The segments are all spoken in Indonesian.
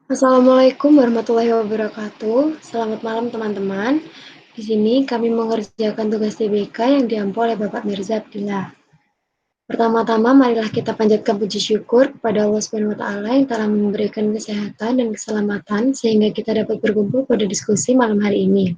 Assalamualaikum warahmatullahi wabarakatuh. Selamat malam teman-teman. Di sini kami mengerjakan tugas TBK yang diampu oleh Bapak Mirza Abdillah. Pertama-tama marilah kita panjatkan puji syukur kepada Allah Subhanahu wa taala yang telah memberikan kesehatan dan keselamatan sehingga kita dapat berkumpul pada diskusi malam hari ini.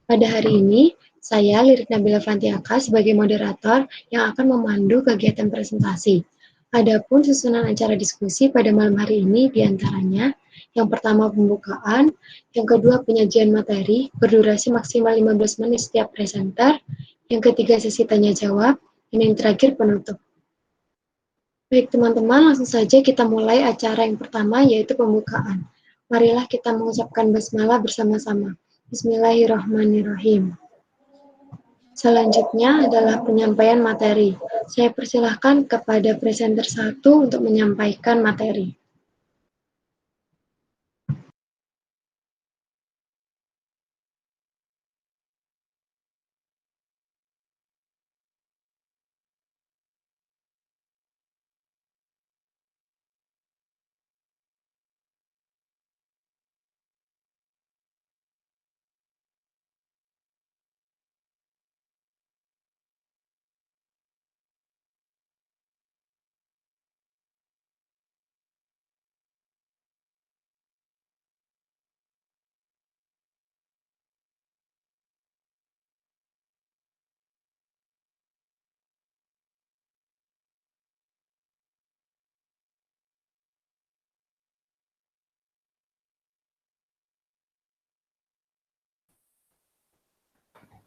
Pada hari ini, saya Lirik Nabila Fantiaka sebagai moderator yang akan memandu kegiatan presentasi. Adapun susunan acara diskusi pada malam hari ini diantaranya yang pertama pembukaan, yang kedua penyajian materi berdurasi maksimal 15 menit setiap presenter, yang ketiga sesi tanya jawab, dan yang terakhir penutup. Baik teman-teman, langsung saja kita mulai acara yang pertama yaitu pembukaan. Marilah kita mengucapkan basmalah bersama-sama. Bismillahirrahmanirrahim. Selanjutnya adalah penyampaian materi. Saya persilahkan kepada presenter 1 untuk menyampaikan materi.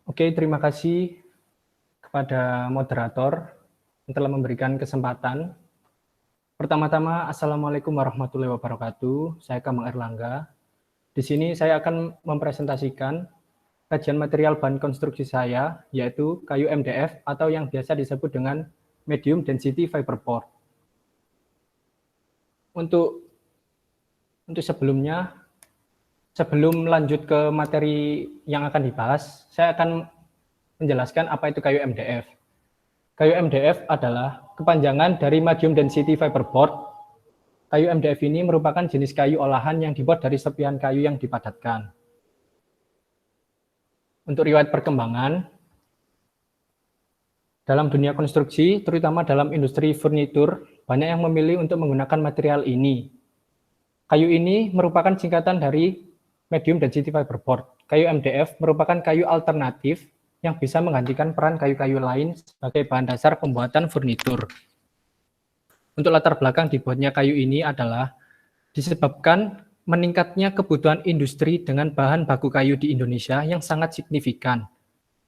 Oke, terima kasih kepada moderator yang telah memberikan kesempatan. Pertama-tama, Assalamualaikum warahmatullahi wabarakatuh. Saya Kamang Erlangga. Di sini saya akan mempresentasikan kajian material bahan konstruksi saya, yaitu kayu MDF atau yang biasa disebut dengan medium density fiberboard. Untuk sebelumnya, sebelum lanjut ke materi yang akan dibahas, saya akan menjelaskan apa itu kayu MDF. Kayu MDF adalah kepanjangan dari medium density fiberboard. Kayu MDF ini merupakan jenis kayu olahan yang dibuat dari serpihan kayu yang dipadatkan. Untuk riwayat perkembangan, dalam dunia konstruksi, terutama dalam industri furnitur, banyak yang memilih untuk menggunakan material ini. Kayu ini merupakan singkatan dari medium density fiberboard. Kayu MDF merupakan kayu alternatif yang bisa menggantikan peran kayu-kayu lain sebagai bahan dasar pembuatan furnitur. Untuk latar belakang dibuatnya kayu ini adalah disebabkan meningkatnya kebutuhan industri dengan bahan baku kayu di Indonesia yang sangat signifikan.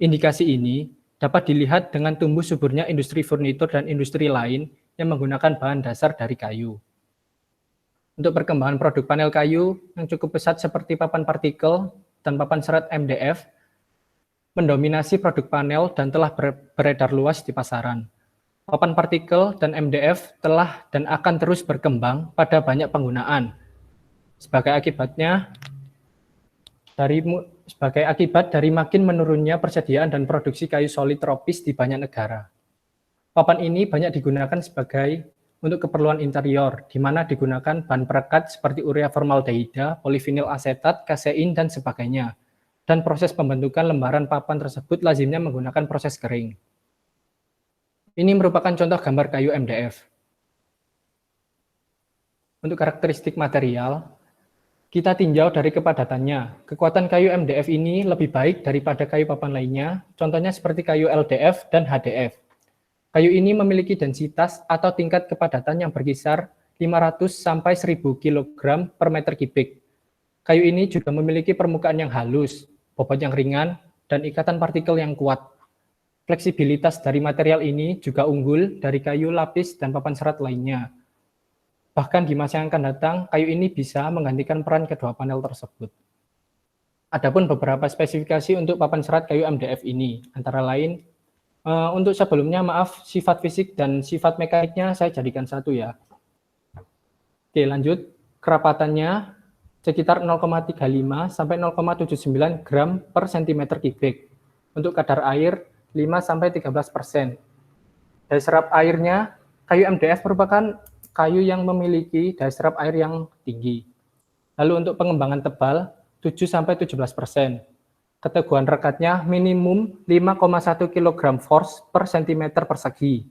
Indikasi ini dapat dilihat dengan tumbuh suburnya industri furnitur dan industri lain yang menggunakan bahan dasar dari kayu. Untuk perkembangan produk panel kayu yang cukup pesat seperti papan partikel dan papan serat MDF, mendominasi produk panel dan telah beredar luas di pasaran. Papan partikel dan MDF telah dan akan terus berkembang pada banyak penggunaan. Sebagai akibat dari makin menurunnya persediaan dan produksi kayu solid tropis di banyak negara. Papan ini banyak digunakan untuk keperluan interior, di mana digunakan bahan perekat seperti urea formaldehida, polivinil asetat, kasein, dan sebagainya. Dan proses pembentukan lembaran papan tersebut lazimnya menggunakan proses kering. Ini merupakan contoh gambar kayu MDF. Untuk karakteristik material, kita tinjau dari kepadatannya. Kekuatan kayu MDF ini lebih baik daripada kayu papan lainnya, contohnya seperti kayu LDF dan HDF. Kayu ini memiliki densitas atau tingkat kepadatan yang berkisar 500 sampai 1000 kg per meter kubik. Kayu ini juga memiliki permukaan yang halus, bobot yang ringan, dan ikatan partikel yang kuat. Fleksibilitas dari material ini juga unggul dari kayu lapis dan papan serat lainnya. Bahkan di masa yang akan datang, kayu ini bisa menggantikan peran kedua panel tersebut. Adapun beberapa spesifikasi untuk papan serat kayu MDF ini, antara lain, untuk sebelumnya, maaf, sifat fisik dan sifat mekaniknya saya jadikan satu ya. Oke, lanjut. Kerapatannya sekitar 0,35 sampai 0,79 gram per cm kubik. Untuk kadar air 5 sampai 13%. Daya serap airnya, kayu MDF merupakan kayu yang memiliki daya serap air yang tinggi. Lalu untuk pengembangan tebal 7-17%. Keteguhan rekatnya minimum 5,1 kg force per cm persegi.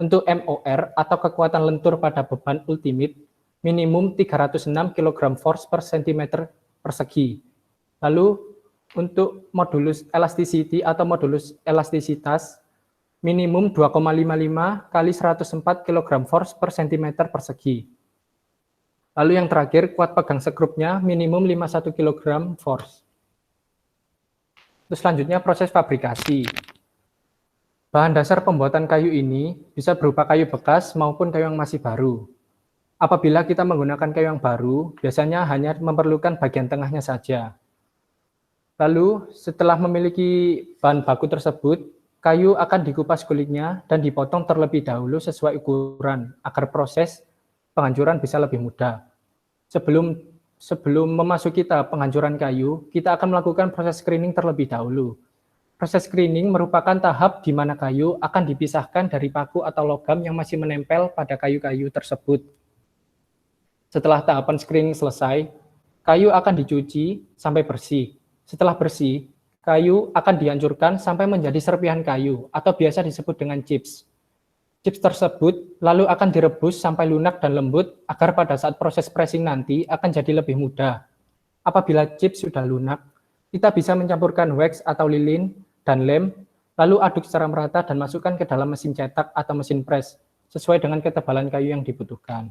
Untuk MOR atau kekuatan lentur pada beban ultimate minimum 306 kg force per cm persegi. Lalu untuk modulus elasticity atau modulus elastisitas minimum 2,55 kali 104 kg force per cm persegi. Lalu yang terakhir, kuat pegang sekrupnya minimum 51 kg force. Terus selanjutnya proses fabrikasi. Bahan dasar pembuatan kayu ini bisa berupa kayu bekas maupun kayu yang masih baru. Apabila kita menggunakan kayu yang baru, biasanya hanya memerlukan bagian tengahnya saja. Lalu setelah memiliki bahan baku tersebut, kayu akan dikupas kulitnya dan dipotong terlebih dahulu sesuai ukuran agar proses penghancuran bisa lebih mudah. Sebelum memasuki tahap penghancuran kayu, kita akan melakukan proses screening terlebih dahulu. Proses screening merupakan tahap di mana kayu akan dipisahkan dari paku atau logam yang masih menempel pada kayu-kayu tersebut. Setelah tahapan screening selesai, kayu akan dicuci sampai bersih. Setelah bersih, kayu akan dihancurkan sampai menjadi serpihan kayu atau biasa disebut dengan chips. Chips tersebut lalu akan direbus sampai lunak dan lembut agar pada saat proses pressing nanti akan jadi lebih mudah. Apabila chips sudah lunak, kita bisa mencampurkan wax atau lilin dan lem, lalu aduk secara merata dan masukkan ke dalam mesin cetak atau mesin press sesuai dengan ketebalan kayu yang dibutuhkan.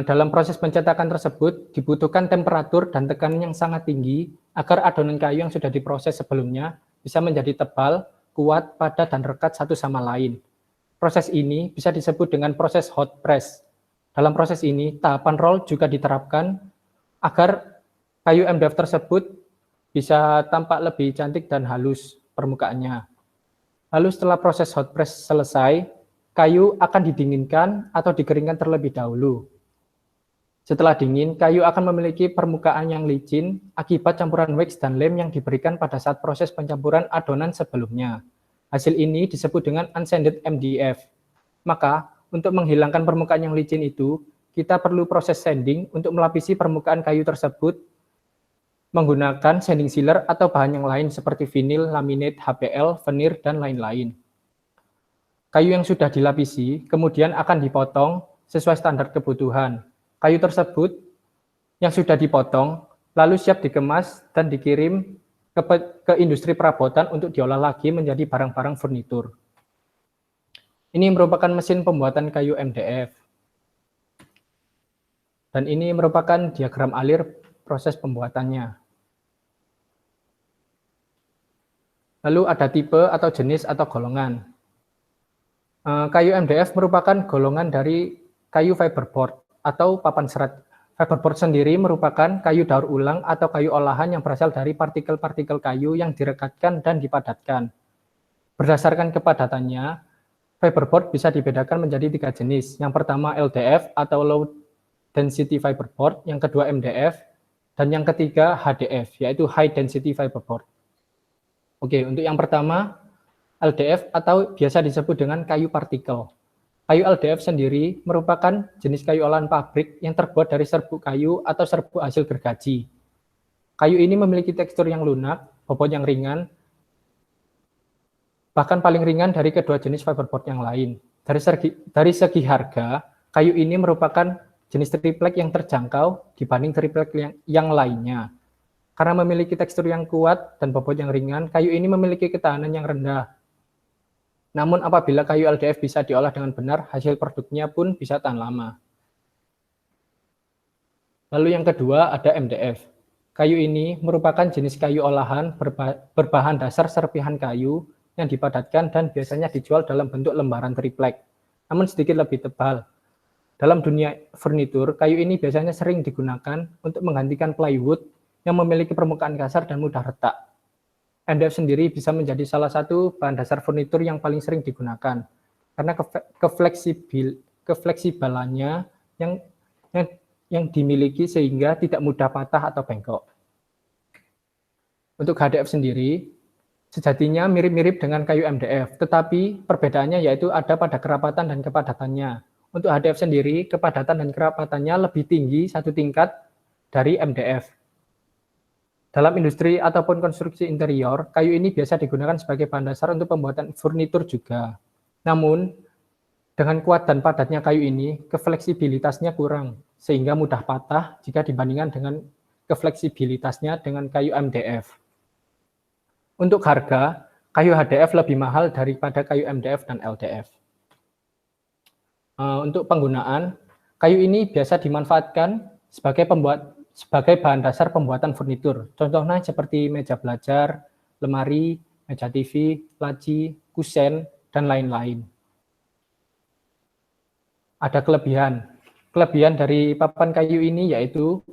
Dalam proses pencetakan tersebut dibutuhkan temperatur dan tekanan yang sangat tinggi agar adonan kayu yang sudah diproses sebelumnya bisa menjadi tebal, kuat, padat, dan rekat satu sama lain. Proses ini bisa disebut dengan proses hot press. Dalam proses ini, tahapan roll juga diterapkan agar kayu MDF tersebut bisa tampak lebih cantik dan halus permukaannya. Lalu setelah proses hot press selesai, kayu akan didinginkan atau dikeringkan terlebih dahulu. Setelah dingin, kayu akan memiliki permukaan yang licin akibat campuran wax dan lem yang diberikan pada saat proses pencampuran adonan sebelumnya. Hasil ini disebut dengan unsanded MDF. Maka, untuk menghilangkan permukaan yang licin itu, kita perlu proses sanding untuk melapisi permukaan kayu tersebut menggunakan sanding sealer atau bahan yang lain seperti vinil, laminate, HPL, veneer, dan lain-lain. Kayu yang sudah dilapisi kemudian akan dipotong sesuai standar kebutuhan. Kayu tersebut yang sudah dipotong lalu siap dikemas dan dikirim ke industri perabotan untuk diolah lagi menjadi barang-barang furnitur. Ini merupakan mesin pembuatan kayu MDF. Dan ini merupakan diagram alir proses pembuatannya. Lalu ada tipe atau jenis atau golongan. Kayu MDF merupakan golongan dari kayu fiberboard atau papan serat. Fiberboard sendiri merupakan kayu daur ulang atau kayu olahan yang berasal dari partikel-partikel kayu yang direkatkan dan dipadatkan. Berdasarkan kepadatannya, fiberboard bisa dibedakan menjadi 3 jenis. Yang pertama LDF atau Low Density Fiberboard, yang kedua MDF, dan yang ketiga HDF, yaitu High Density Fiberboard. Oke, untuk yang pertama, LDF atau biasa disebut dengan kayu partikel. Kayu LDF sendiri merupakan jenis kayu olahan pabrik yang terbuat dari serbuk kayu atau serbuk hasil gergaji. Kayu ini memiliki tekstur yang lunak, bobot yang ringan, bahkan paling ringan dari kedua jenis fiberboard yang lain. Dari segi harga, kayu ini merupakan jenis triplek yang terjangkau dibanding triplek yang lainnya. Karena memiliki tekstur yang kuat dan bobot yang ringan, kayu ini memiliki ketahanan yang rendah. Namun apabila kayu LDF bisa diolah dengan benar, hasil produknya pun bisa tahan lama. Lalu yang kedua ada MDF. Kayu ini merupakan jenis kayu olahan berbahan dasar serpihan kayu yang dipadatkan dan biasanya dijual dalam bentuk lembaran triplek, namun sedikit lebih tebal. Dalam dunia furnitur, kayu ini biasanya sering digunakan untuk menggantikan plywood yang memiliki permukaan kasar dan mudah retak. MDF sendiri bisa menjadi salah satu bahan dasar furnitur yang paling sering digunakan karena kefleksibelannya yang dimiliki sehingga tidak mudah patah atau bengkok. Untuk HDF sendiri, sejatinya mirip-mirip dengan kayu MDF, tetapi perbedaannya yaitu ada pada kerapatan dan kepadatannya. Untuk HDF sendiri, kepadatan dan kerapatannya lebih tinggi satu tingkat dari MDF. Dalam industri ataupun konstruksi interior, kayu ini biasa digunakan sebagai bahan dasar untuk pembuatan furnitur juga. Namun, dengan kuat dan padatnya kayu ini, kefleksibilitasnya kurang, sehingga mudah patah jika dibandingkan dengan kefleksibilitasnya dengan kayu MDF. Untuk harga, kayu HDF lebih mahal daripada kayu MDF dan LDF. Untuk penggunaan, kayu ini biasa dimanfaatkan sebagai bahan dasar pembuatan furnitur. Contohnya seperti meja belajar, lemari, meja TV, laci, kusen, dan lain-lain. Ada kelebihan. Kelebihan dari papan kayu ini yaitu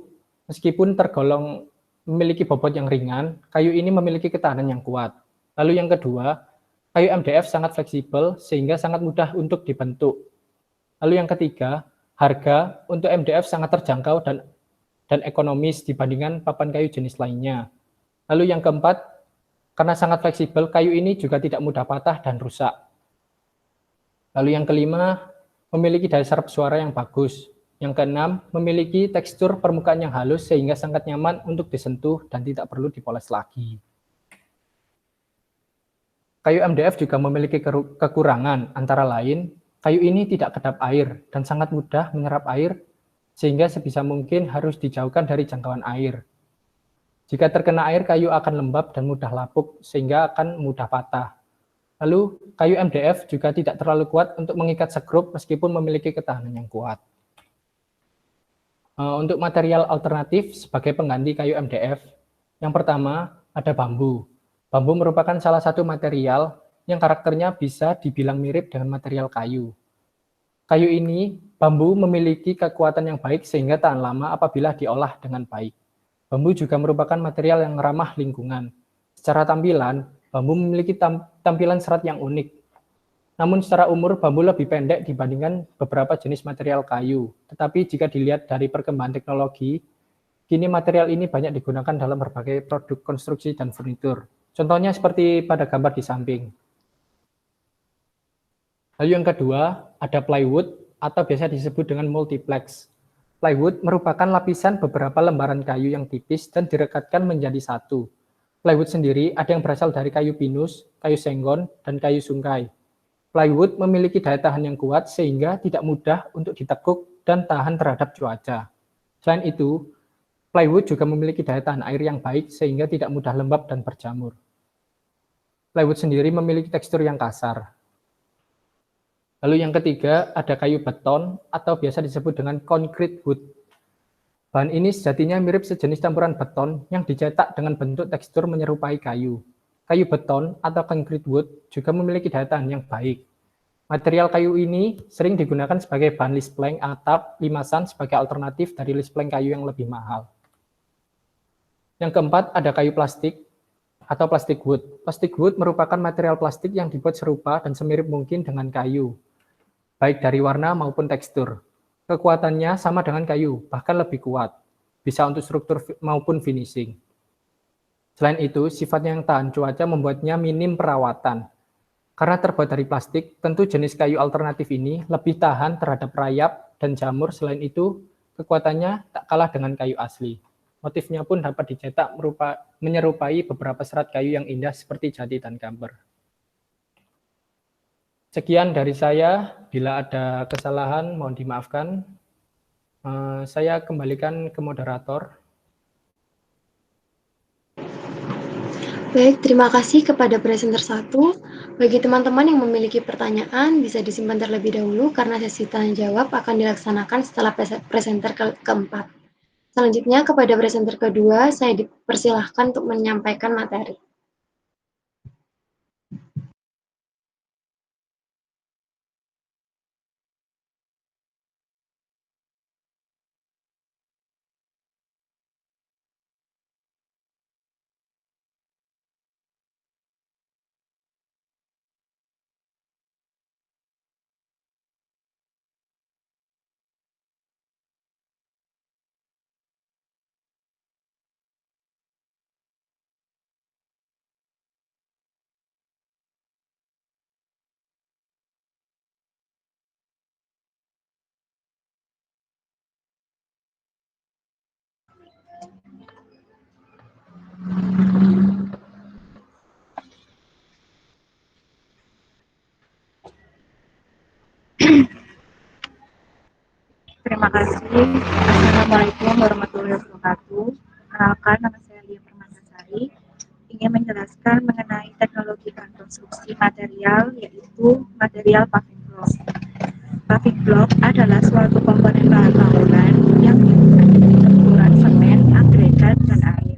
meskipun tergolong memiliki bobot yang ringan, kayu ini memiliki ketahanan yang kuat. Lalu yang kedua, kayu MDF sangat fleksibel sehingga sangat mudah untuk dibentuk. Lalu yang ketiga, harga untuk MDF sangat terjangkau dan ekonomis dibandingkan papan kayu jenis lainnya. Lalu yang keempat, karena sangat fleksibel, kayu ini juga tidak mudah patah dan rusak. Lalu yang kelima, memiliki daya serap suara yang bagus. Yang keenam, memiliki tekstur permukaan yang halus sehingga sangat nyaman untuk disentuh dan tidak perlu dipoles lagi. Kayu MDF juga memiliki kekurangan, antara lain, kayu ini tidak kedap air dan sangat mudah menyerap air, sehingga sebisa mungkin harus dijauhkan dari jangkauan air. Jika terkena air, kayu akan lembab dan mudah lapuk, sehingga akan mudah patah. Lalu, kayu MDF juga tidak terlalu kuat untuk mengikat sekrup meskipun memiliki ketahanan yang kuat. Untuk material alternatif sebagai pengganti kayu MDF, yang pertama ada bambu. Bambu merupakan salah satu material yang karakternya bisa dibilang mirip dengan material kayu. Kayu ini, bambu memiliki kekuatan yang baik sehingga tahan lama apabila diolah dengan baik. Bambu juga merupakan material yang ramah lingkungan. Secara tampilan, bambu memiliki tampilan serat yang unik. Namun secara umur, bambu lebih pendek dibandingkan beberapa jenis material kayu. Tetapi jika dilihat dari perkembangan teknologi, kini material ini banyak digunakan dalam berbagai produk konstruksi dan furnitur. Contohnya seperti pada gambar di samping. Lalu yang kedua, ada plywood atau biasa disebut dengan multiplex. Plywood merupakan lapisan beberapa lembaran kayu yang tipis dan direkatkan menjadi satu. Plywood sendiri ada yang berasal dari kayu pinus, kayu senggon, dan kayu sungkai. Plywood memiliki daya tahan yang kuat sehingga tidak mudah untuk ditekuk dan tahan terhadap cuaca. Selain itu, plywood juga memiliki daya tahan air yang baik sehingga tidak mudah lembab dan berjamur. Plywood sendiri memiliki tekstur yang kasar. Lalu yang ketiga, ada kayu beton atau biasa disebut dengan concrete wood. Bahan ini sejatinya mirip sejenis campuran beton yang dicetak dengan bentuk tekstur menyerupai kayu. Kayu beton atau concrete wood juga memiliki daya tahan yang baik. Material kayu ini sering digunakan sebagai bahan list plank atap limasan sebagai alternatif dari list plank kayu yang lebih mahal. Yang keempat, ada kayu plastik atau plastic wood. Plastic wood merupakan material plastik yang dibuat serupa dan semirip mungkin dengan kayu, baik dari warna maupun tekstur. Kekuatannya sama dengan kayu, bahkan lebih kuat, bisa untuk struktur maupun finishing. Selain itu, sifatnya yang tahan cuaca membuatnya minim perawatan. Karena terbuat dari plastik, tentu jenis kayu alternatif ini lebih tahan terhadap rayap dan jamur. Selain itu, kekuatannya tak kalah dengan kayu asli. Motifnya pun dapat dicetak menyerupai beberapa serat kayu yang indah seperti jati dan gambar. Sekian dari saya, bila ada kesalahan mohon dimaafkan. Saya kembalikan ke moderator. Baik, terima kasih kepada presenter 1. Bagi teman-teman yang memiliki pertanyaan, bisa disimpan terlebih dahulu karena sesi tanya jawab akan dilaksanakan setelah presenter keempat. Selanjutnya kepada presenter kedua, saya dipersilahkan untuk menyampaikan materi. Terima kasih. Assalamualaikum warahmatullahi wabarakatuh. Kenalkan, nama saya Lia Permatasari. Ingin menjelaskan mengenai teknologi konstruksi material, yaitu material paving block. Paving block adalah suatu komponen bahan bangunan yang campuran semen, agregat, dan air.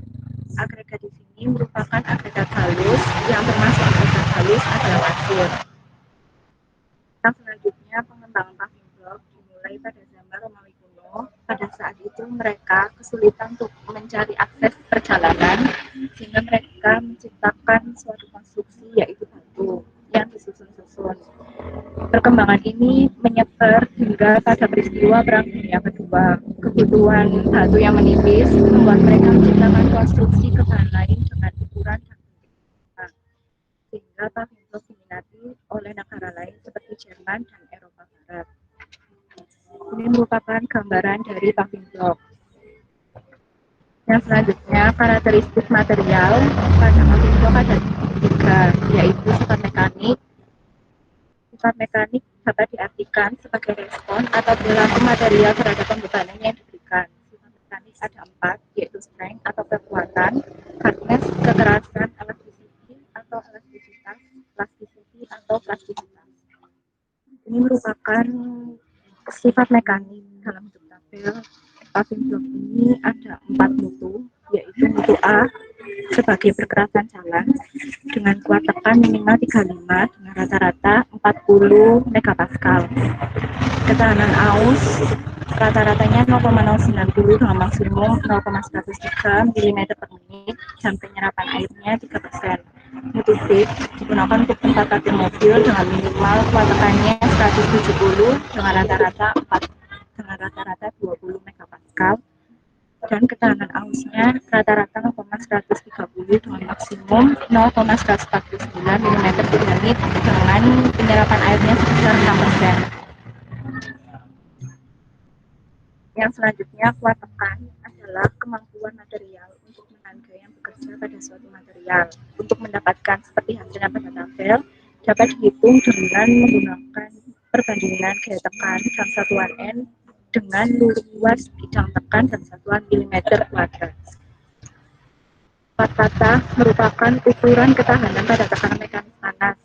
Agregat di sini merupakan agregat halus, yang termasuk agregat halus adalah pasir. Yang selanjutnya, pengembangan paving block dimulai pada zaman Romawi kuno. Pada saat itu mereka kesulitan untuk mencari akses perjalanan, sehingga mereka menciptakan suatu konstruksi yaitu batu yang disusun-susun. Perkembangan ini menyebar hingga pada peristiwa Perang Dunia Kedua. Kebutuhan batu yang menipis membuat mereka menciptakan konstruksi ke bahan lain dengan ukuran dan bentuk sehingga paving block diminati oleh negara lain seperti Jerman dan Eropa Barat. Ini merupakan gambaran dari paving block. Yang selanjutnya, karakteristik material pada paving block ada tiga, yaitu sifat mekanik. Sifat mekanik dapat diartikan sebagai respon atau perilaku material terhadap pembebanan yang diberikan. Sifat mekanik ada empat, yaitu strength atau kekuatan, hardness, kekerasan, elasticity atau elastisitas, plasticity atau plastisitas. Ini merupakan sifat mekanik dalam bentuk tabel. Paving block ini ada 4 mutu, yaitu mutu A sebagai perkerasan jalan dengan kuat tekan minimal 35 dengan rata-rata 40 megapascal. Ketahanan aus rata-ratanya 0,090 dengan maksimum 0,103 mm per menit dan penyerapan airnya 3%. Mutu B digunakan untuk tempat parkir mobil dengan minimal kuat tekannya 170 dengan rata-rata 20 megapascal dan ketahanan ausnya rata-rata 0,130 dengan maksimum 0,149 mm per menit dengan penyerapan airnya sebesar 6%. Yang selanjutnya, kuat tekan adalah kemampuan material untuk menahan gaya yang bekerja pada suatu material. Untuk mendapatkan seperti hasilnya pada tabel, dapat dihitung dengan menggunakan perbandingan gaya tekan dan satuan N dengan luas bidang tekan dan satuan milimeter kuadrat. Kuat patah merupakan ukuran ketahanan pada tekanan mekanis panas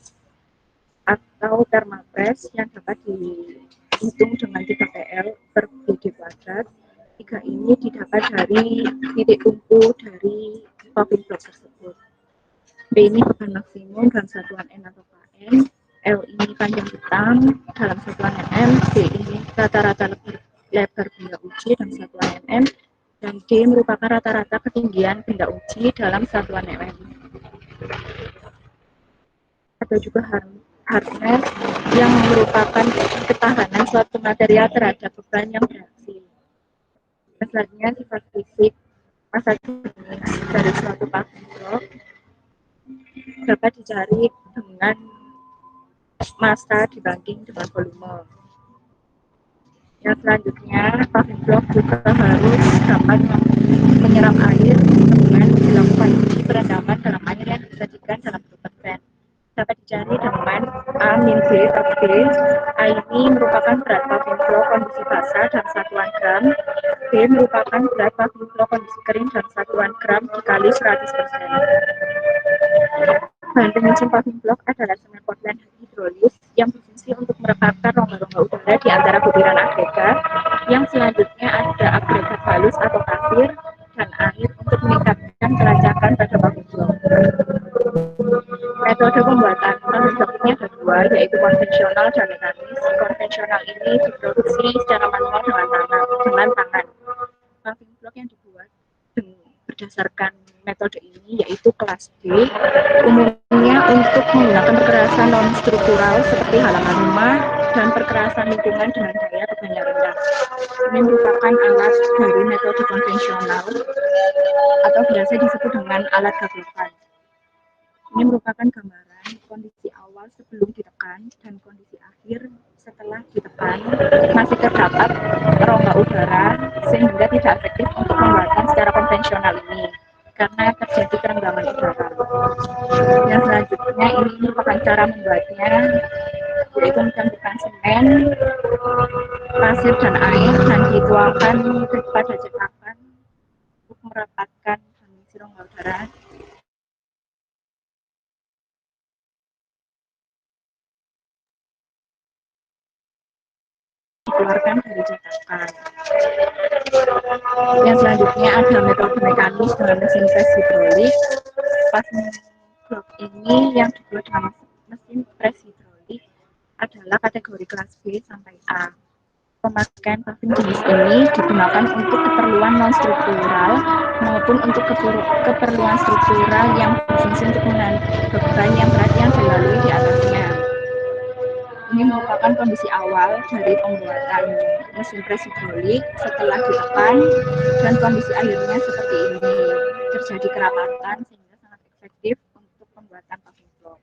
atau thermal press yang dapat dihitung dengan 3 PL per BD kuadrat. 3 ini didapat dari titik kumpul dari paving block tersebut. B ini beban maksimum dalam satuan N atau KN, L ini panjang hitam dalam satuan mm, D ini rata-rata lebar benda uji dalam satuan mm, dan D merupakan rata-rata ketinggian benda uji dalam satuan mm. Ada juga hardness yang merupakan ketahanan suatu material terhadap beban yang beraksi. Selanjutnya, sifat fisik massa jenis dari suatu paving block dapat dicari dengan massa dibanding dengan volume. Yang selanjutnya, paving block juga harus dapat menyerap air dengan dilakukan uji perendaman dalam air yang disajikan dalam bentuk persen. Dapat dicari dengan A-B per B. A ini merupakan berat paving block kondisi basah dalam satuan gram. B merupakan berat paving block kondisi kering dalam satuan gram dikali 100%. Bahan penyusun paving block adalah semen Portland hidrolis yang berfungsi untuk merekatkan rongga-rongga udara di antara butiran agregat. Yang selanjutnya ada agregat halus atau pasir dan air untuk meningkatkan kelancaran pada paving block. Metode pembuatan paving block ini ada dua, yaitu konvensional dan mekanis. Konvensional ini diproduksi secara manual dengan tangan. Paving block yang dibuat berdasarkan metode ini yaitu kelas D, umumnya untuk menggunakan perkerasan non-struktural seperti halaman rumah dan perkerasan lingkungan dengan daya tekan yang rendah. Ini merupakan alat dari metode konvensional atau biasa disebut dengan alat gablokan. Ini merupakan gambaran kondisi awal sebelum ditekan dan kondisi akhir setelah ditekan. Masih terdapat rongga udara sehingga tidak efektif untuk pembuatan secara konvensional ini karena terjadi kerenggangan udara. Yang selanjutnya ini merupakan cara membuatnya, yaitu mencampurkan semen, pasir dan air dan dituangkan pada cetakan untuk merapatkan kondisi rongga udara dikeluarkan dari cetakan. Yang selanjutnya ada metode mekanis dengan mesin pres hidrolik. Passing block ini yang dibuat dengan mesin pres hidrolik adalah kategori kelas B sampai A. Pemakaian paving jenis ini digunakan untuk keperluan non-struktural maupun untuk keperluan struktural yang berfungsi untuk menahan beban yang berat yang dilalui di atasnya. Ini merupakan kondisi awal dari pembuatan mesin pres hidrolik setelah ditekan, dan kondisi akhirnya seperti ini. Terjadi kerapatan sehingga sangat efektif untuk pembuatan paving block.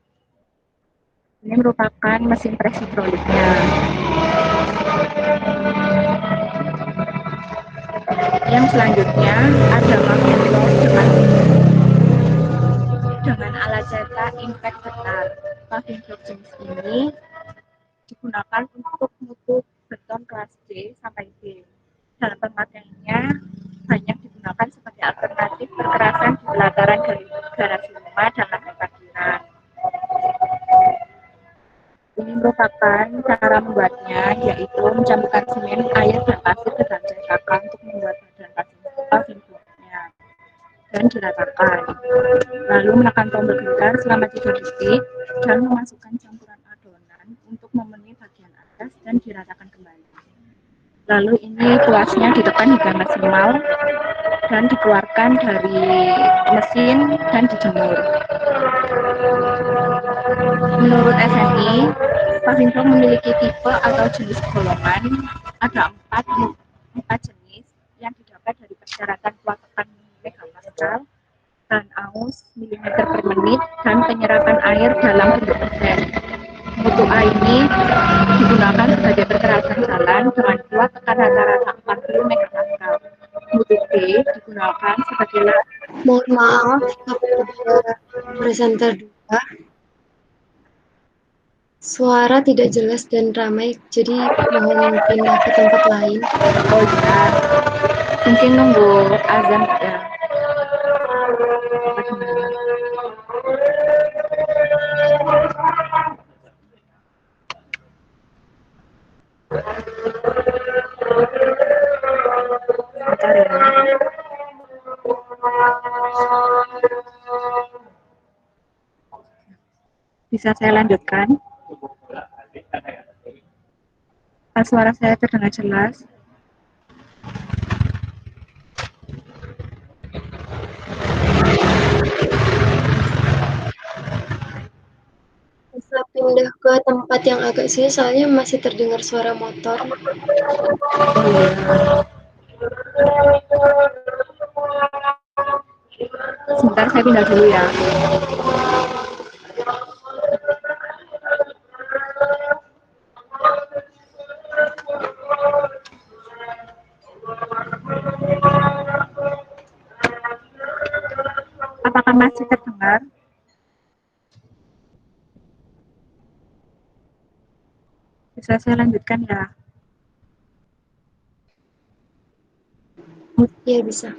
Ini merupakan mesin pres hidroliknya. Yang selanjutnya ada paving block dengan alat cetak impact tetar. Paving block jenis ini digunakan untuk mutu beton kelas C sampai D. Dalam pemakaiannya banyak digunakan sebagai alternatif perkerasan di pelataran dari garasi rumah dan lantai parkiran. Ini merupakan cara membuatnya, yaitu mencampurkan semen, air, dan pasir ke dalam cetakan untuk membuat badan paving blocknya dan diratakan. Lalu menekan tombol gentar selama 3 detik dan memasukkan campuran adonan untuk memenuhi bagian atas dan diratakan kembali. Lalu ini tuasnya ditekan hingga maksimal dan dikeluarkan dari mesin dan dijemur. Menurut SNI, paving block memiliki tipe atau jenis golongan. Ada 4 jenis yang didapat dari persyaratan kuat tekan megapascal, dan aus milimeter per menit, dan penyerapan air dalam bentuk persen. Mutu A ini digunakan sebagai perkerasan jalan dengan kuat tekan rata-rata 40 megapascal. Mutu B digunakan sebagai Mohon maaf, kepada presenter 2. Suara tidak jelas dan ramai, jadi mohon pindah ke tempat lain. Oh iya, mungkin nunggu azan ya. Bentar ya. Bisa saya lanjutkan? Suara saya terdengar jelas? Bisa pindah ke tempat yang agak sini, soalnya masih terdengar suara motor. Oh iya. Sebentar, saya pindah dulu ya. Apakah masih terdengar? Bisa saya lanjutkan ya? Ya, bisa.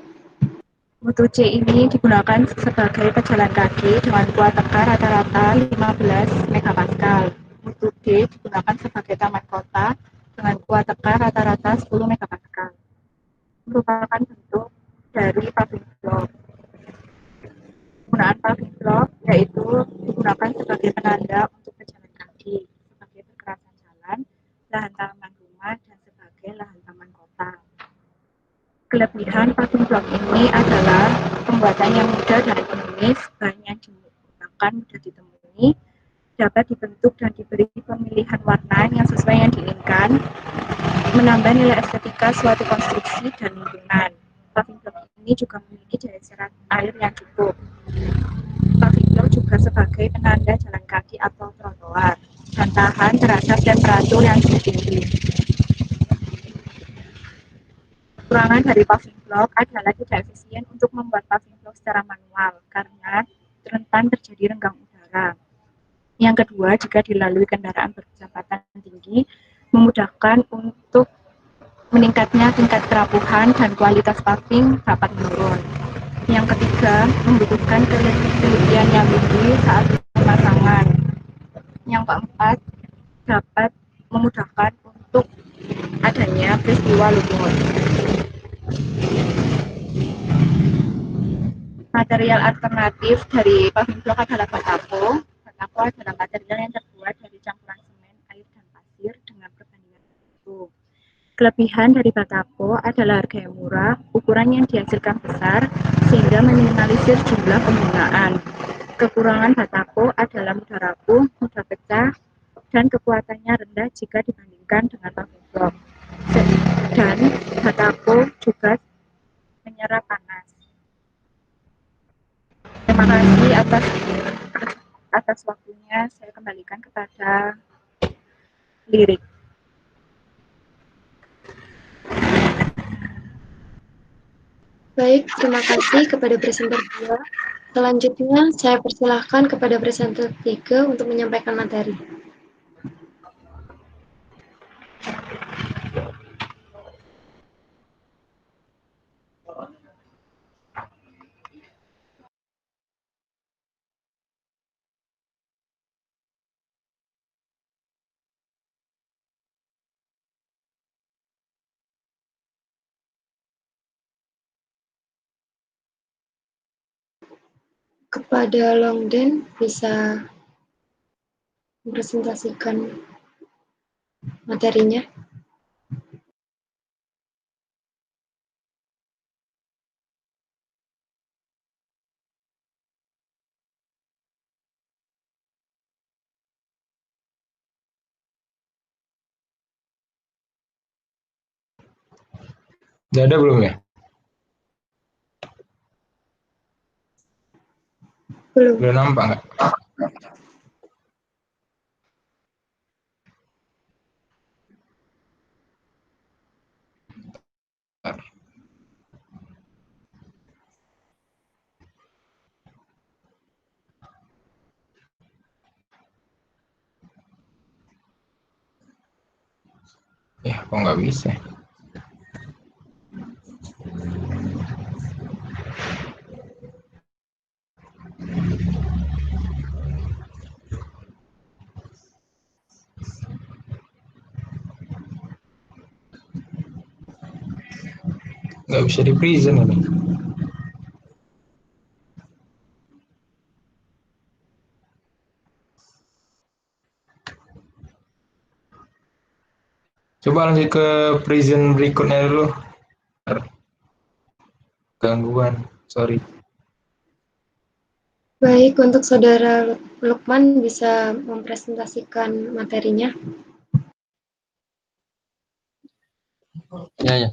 Mutu C ini digunakan sebagai pejalan kaki dengan kuat tekan rata-rata 15 megapascal. Mutu D digunakan sebagai taman kota dengan kuat tekan rata-rata 10 megapascal. Merupakan bentuk dari paving block. Penggunaan paving block yaitu digunakan sebagai penanda untuk pejalan kaki, sebagai perkerasan jalan, lahan taman rumah, dan sebagai lahan taman kota. Kelebihan paving block ini adalah pembuatannya mudah dan ekonomis, bahan yang digunakan mudah ditemui, dapat dibentuk dan diberi pemilihan warna yang sesuai yang diinginkan, menambah nilai estetika suatu konstruksi dan lingkungan. Paving block ini juga memiliki daya serap air yang cukup. Paving block juga sebagai penanda jalan kaki atau trotoar, dan tahan terhadap temperatur yang cukup tinggi. Kekurangan dari paving block adalah tidak efisien untuk membuat paving block secara manual karena rentan terjadi renggang udara. Yang kedua, jika dilalui kendaraan berkecepatan tinggi, memudahkan untuk meningkatnya tingkat kerapuhan dan kualitas paving dapat menurun. Yang ketiga, membutuhkan ketelitian yang tinggi saat pemasangan. Yang keempat, dapat memudahkan untuk adanya peristiwa lumut. Material alternatif dari paving block adalah batako. Batako adalah material yang terbuat dari campuran semen, air, dan pasir dengan perbandingan itu. Kelebihan dari batako adalah harga yang murah, ukuran yang dihasilkan besar, sehingga meminimalisir jumlah penggunaan. Kekurangan batako adalah mudah rapuh, mudah pecah, dan kekuatannya rendah jika dibandingkan dengan paving block. Dan batako juga menyerap panas. Terima kasih atas waktunya. Saya kembalikan kepada Lirik. Baik, terima kasih kepada presenter 2. Selanjutnya, saya persilahkan kepada presenter 3 untuk menyampaikan materi. Kepada Longden, bisa mempresentasikan materinya. Udah ada belum ya? Belum. Udah nampak nggak? Ya, kok nggak bisa? Nggak bisa di present ini. Coba lanjut ke present berikutnya dulu. Gangguan, sorry. Baik, untuk Saudara Lukman bisa mempresentasikan materinya. Ya.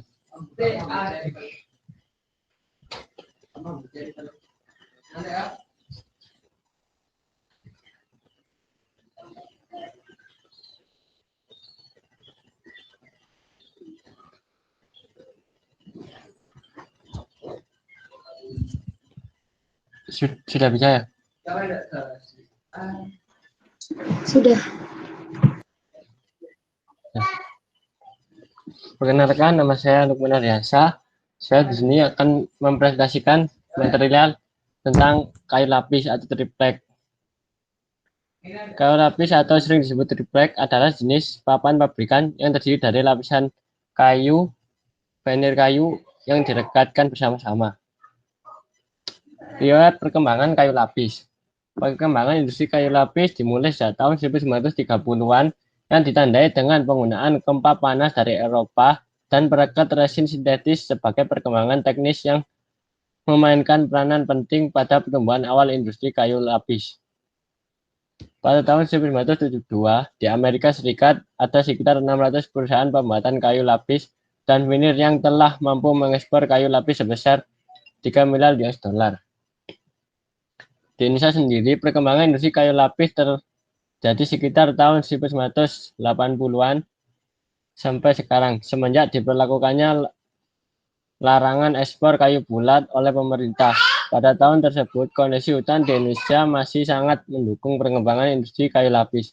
Sudah bisa ya? Sudah. Perkenalkan, nama saya Lukman Aryansa. Saya di sini akan mempresentasikan material tentang kayu lapis atau triplek. Kayu lapis atau sering disebut triplek adalah jenis papan pabrikan yang terdiri dari lapisan kayu, veneer kayu yang direkatkan bersama-sama. Riwayat perkembangan kayu lapis. Perkembangan industri kayu lapis dimulai sejak tahun 1930-an yang ditandai dengan penggunaan gempa panas dari Eropa dan perekat resin sintetis sebagai perkembangan teknis yang memainkan peranan penting pada pertumbuhan awal industri kayu lapis. Pada tahun 1972, di Amerika Serikat ada sekitar 600 perusahaan pembuatan kayu lapis dan veneer yang telah mampu mengekspor kayu lapis sebesar 3 miliar US dollar. Di Indonesia sendiri, perkembangan industri kayu lapis terjadi sekitar tahun 1980-an sampai sekarang, semenjak diberlakukannya larangan ekspor kayu bulat oleh pemerintah. Pada tahun tersebut, kondisi hutan di Indonesia masih sangat mendukung perkembangan industri kayu lapis.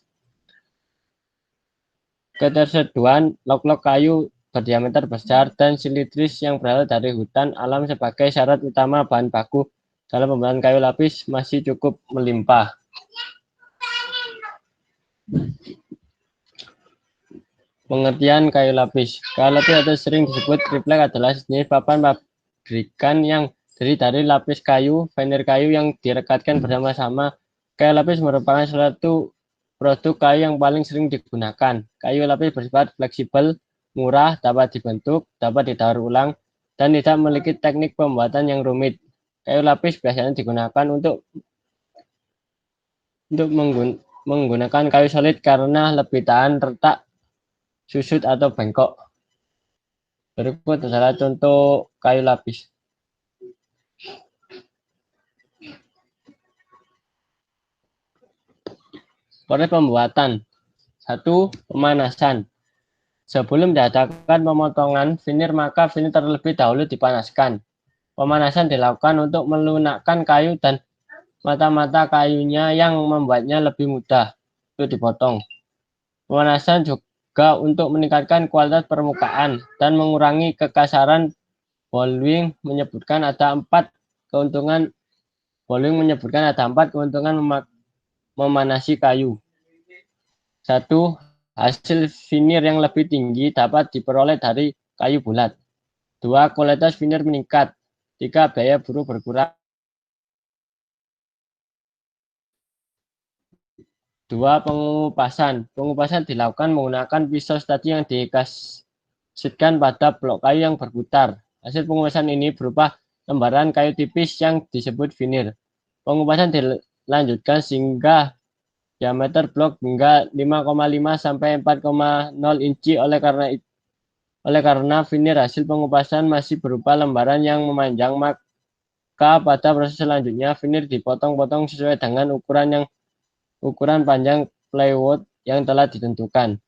Ketersediaan log-log kayu berdiameter besar, dan silindris yang berasal dari hutan alam sebagai syarat utama bahan baku dalam pembuatan kayu lapis masih cukup melimpah. Pengertian kayu lapis. Kayu lapis atau sering disebut triplek adalah jenis papan pabrikan yang terdiri dari lapis kayu, veneer kayu yang direkatkan bersama-sama. Kayu lapis merupakan salah satu produk kayu yang paling sering digunakan. Kayu lapis bersifat fleksibel, murah, dapat dibentuk, dapat didaur ulang, dan tidak memiliki teknik pembuatan yang rumit. Kayu lapis biasanya digunakan untuk menggunakan kayu solid karena lebih tahan retak, susut, atau bengkok. Berikut adalah contoh kayu lapis. Proses pembuatan. 1. Pemanasan. Sebelum diadakan pemotongan veneer, maka veneer terlebih dahulu dipanaskan. Pemanasan dilakukan untuk melunakkan kayu dan mata-mata kayunya yang membuatnya lebih mudah untuk dipotong. Pemanasan juga untuk meningkatkan kualitas permukaan dan mengurangi kekasaran. Bowling menyebutkan ada empat keuntungan memanasi kayu. 1. Hasil veneer yang lebih tinggi dapat diperoleh dari kayu bulat. 2. Kualitas veneer meningkat. 3. Biaya buruh berkurang. 2. Pengupasan. Pengupasan dilakukan menggunakan pisau stadi yang dikasitkan pada blok kayu yang berputar. Hasil pengupasan ini berupa lembaran kayu tipis yang disebut veneer. Pengupasan dilanjutkan sehingga diameter blok hingga 5,5 sampai 4,0 inci. Oleh karena veneer hasil pengupasan masih berupa lembaran yang memanjang, maka pada proses selanjutnya veneer dipotong-potong sesuai dengan ukuran panjang plywood yang telah ditentukan.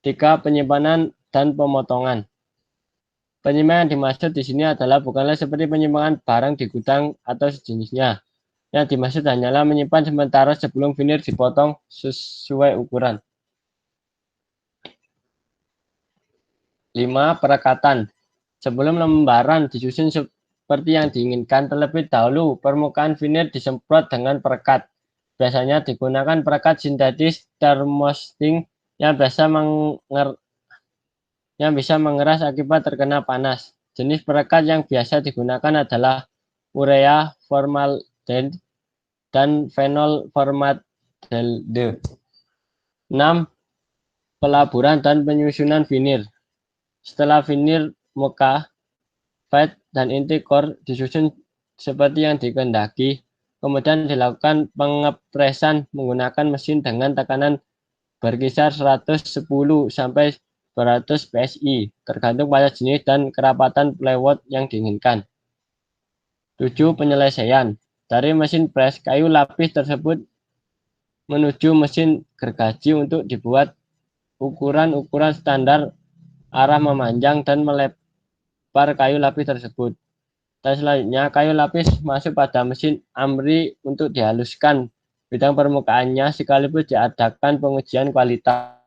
3. Penyimpanan dan pemotongan. Penyimpanan yang dimaksud di sini adalah bukanlah seperti penyimpanan barang di gudang atau sejenisnya. Yang dimaksud hanyalah menyimpan sementara sebelum veneer dipotong sesuai ukuran. 5. Perekatan. Sebelum lembaran disusun seperti yang diinginkan, terlebih dahulu permukaan veneer disemprot dengan perekat. Biasanya digunakan perekat sintetis thermosting yang bisa mengeras akibat terkena panas. Jenis perekat yang biasa digunakan adalah urea formaldehyde dan fenol formaldehyde. 6. Pelaburan dan penyusunan veneer. Setelah veneer muka, fade, dan inti core disusun seperti yang dikehendaki, kemudian dilakukan pengepresan menggunakan mesin dengan tekanan berkisar 110 sampai 200 psi, tergantung pada jenis dan kerapatan plywood yang diinginkan. 7. Penyelesaian. Dari mesin press, kayu lapis tersebut menuju mesin gergaji untuk dibuat ukuran-ukuran standar arah memanjang dan melebar kayu lapis tersebut. Dan selanjutnya kayu lapis masuk pada mesin amri untuk dihaluskan bidang permukaannya sekaligus diadakan pengujian kualitas.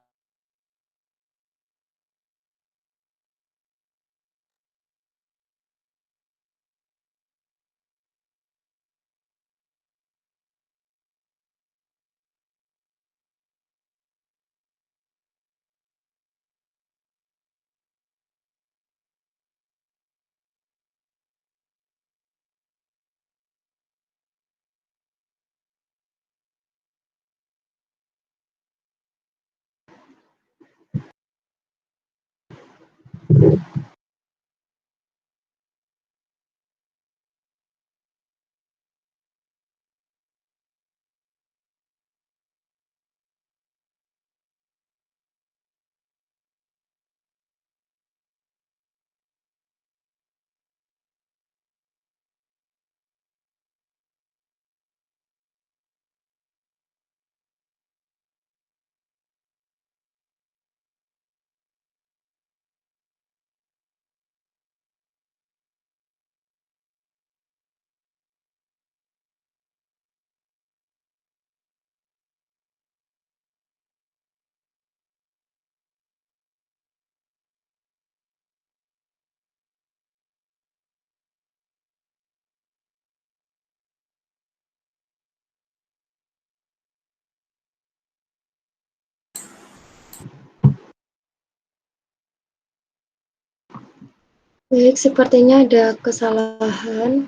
Baik, sepertinya ada kesalahan.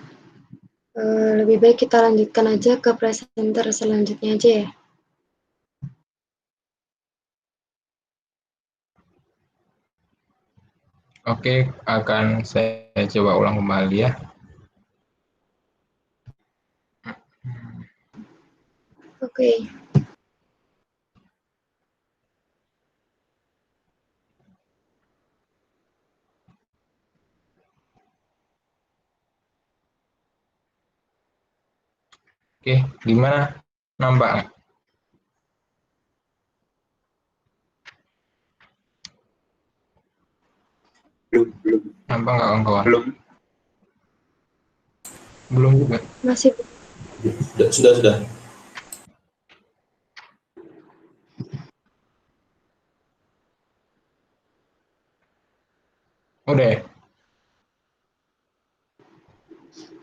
Lebih baik kita lanjutkan aja ke presenter selanjutnya aja ya. Oke, akan saya coba ulang kembali ya. Oke. Oke, gimana? Nampak nggak? Belum. Nampak nggak kawan-kawan? Belum. Belum juga. Masih Sudah. Udah ya?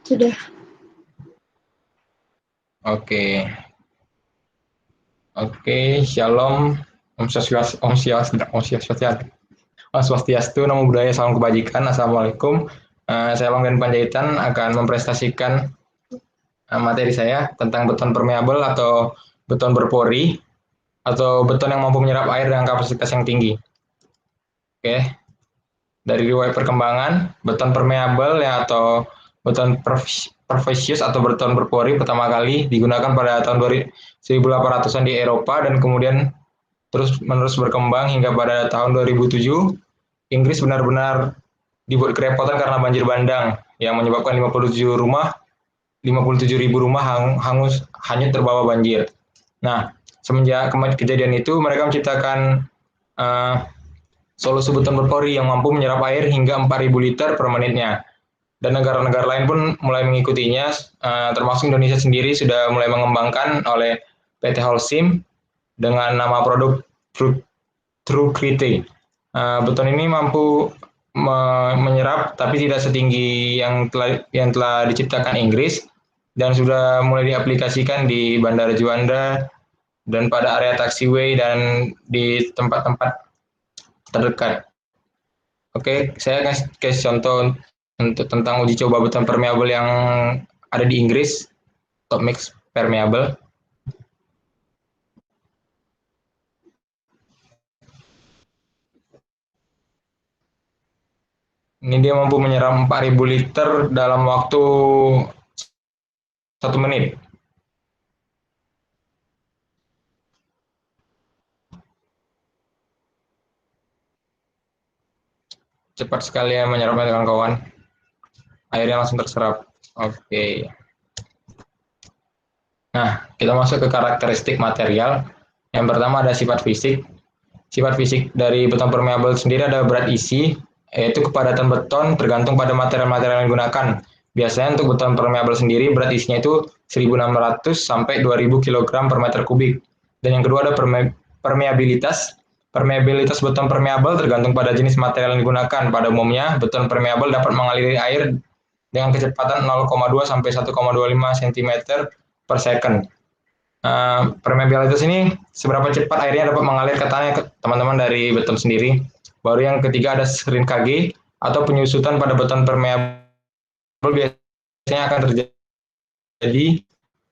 sudah. Oke. Oke, Shalom. Om Swastiastu, Namo Buddhaya, Salam Kebajikan. Assalamualaikum. Saya Longgen Panjaitan akan mempresentasikan materi saya tentang beton permeabel atau beton berpori atau beton yang mampu menyerap air dengan kapasitas yang tinggi. Oke. Dari riwayat perkembangan, beton permeabel ya atau beton pervasius atau beton berpori pertama kali digunakan pada tahun 1800-an di Eropa dan kemudian terus-menerus berkembang hingga pada tahun 2007 Inggris benar-benar dibuat kerepotan karena banjir bandang yang menyebabkan 57.000 rumah hanyut terbawa banjir. Nah, semenjak kejadian itu mereka menciptakan solusi beton berpori yang mampu menyerap air hingga 4.000 liter per menitnya. Dan negara-negara lain pun mulai mengikutinya, termasuk Indonesia sendiri sudah mulai mengembangkan oleh PT Holcim dengan nama produk Trukrete. Beton ini mampu menyerap tapi tidak setinggi yang telah diciptakan Inggris dan sudah mulai diaplikasikan di Bandara Juanda dan pada area taxiway dan di tempat-tempat terdekat. Oke, saya kasih contoh untuk tentang uji coba beton permeabel yang ada di Inggris, top mix permeable. Ini dia mampu menyerap 4.000 liter dalam waktu 1 menit. Cepat sekali ya menyerapnya kawan-kawan. Airnya langsung terserap. Oke. Nah, kita masuk ke karakteristik material. Yang pertama ada sifat fisik. Sifat fisik dari beton permeabel sendiri ada berat isi, yaitu kepadatan beton tergantung pada material-material yang digunakan. Biasanya untuk beton permeabel sendiri berat isinya itu 1.600 sampai 2.000 kg per meter kubik. Dan yang kedua ada permeabilitas. Permeabilitas beton permeabel tergantung pada jenis material yang digunakan. Pada umumnya, beton permeabel dapat mengaliri air dengan kecepatan 0,2 sampai 1,25 cm per second. Permeabilitas ini seberapa cepat airnya dapat mengalir ke tanah, teman-teman, dari beton sendiri. Baru yang ketiga ada Schrinkage atau penyusutan pada beton permeabel biasanya akan terjadi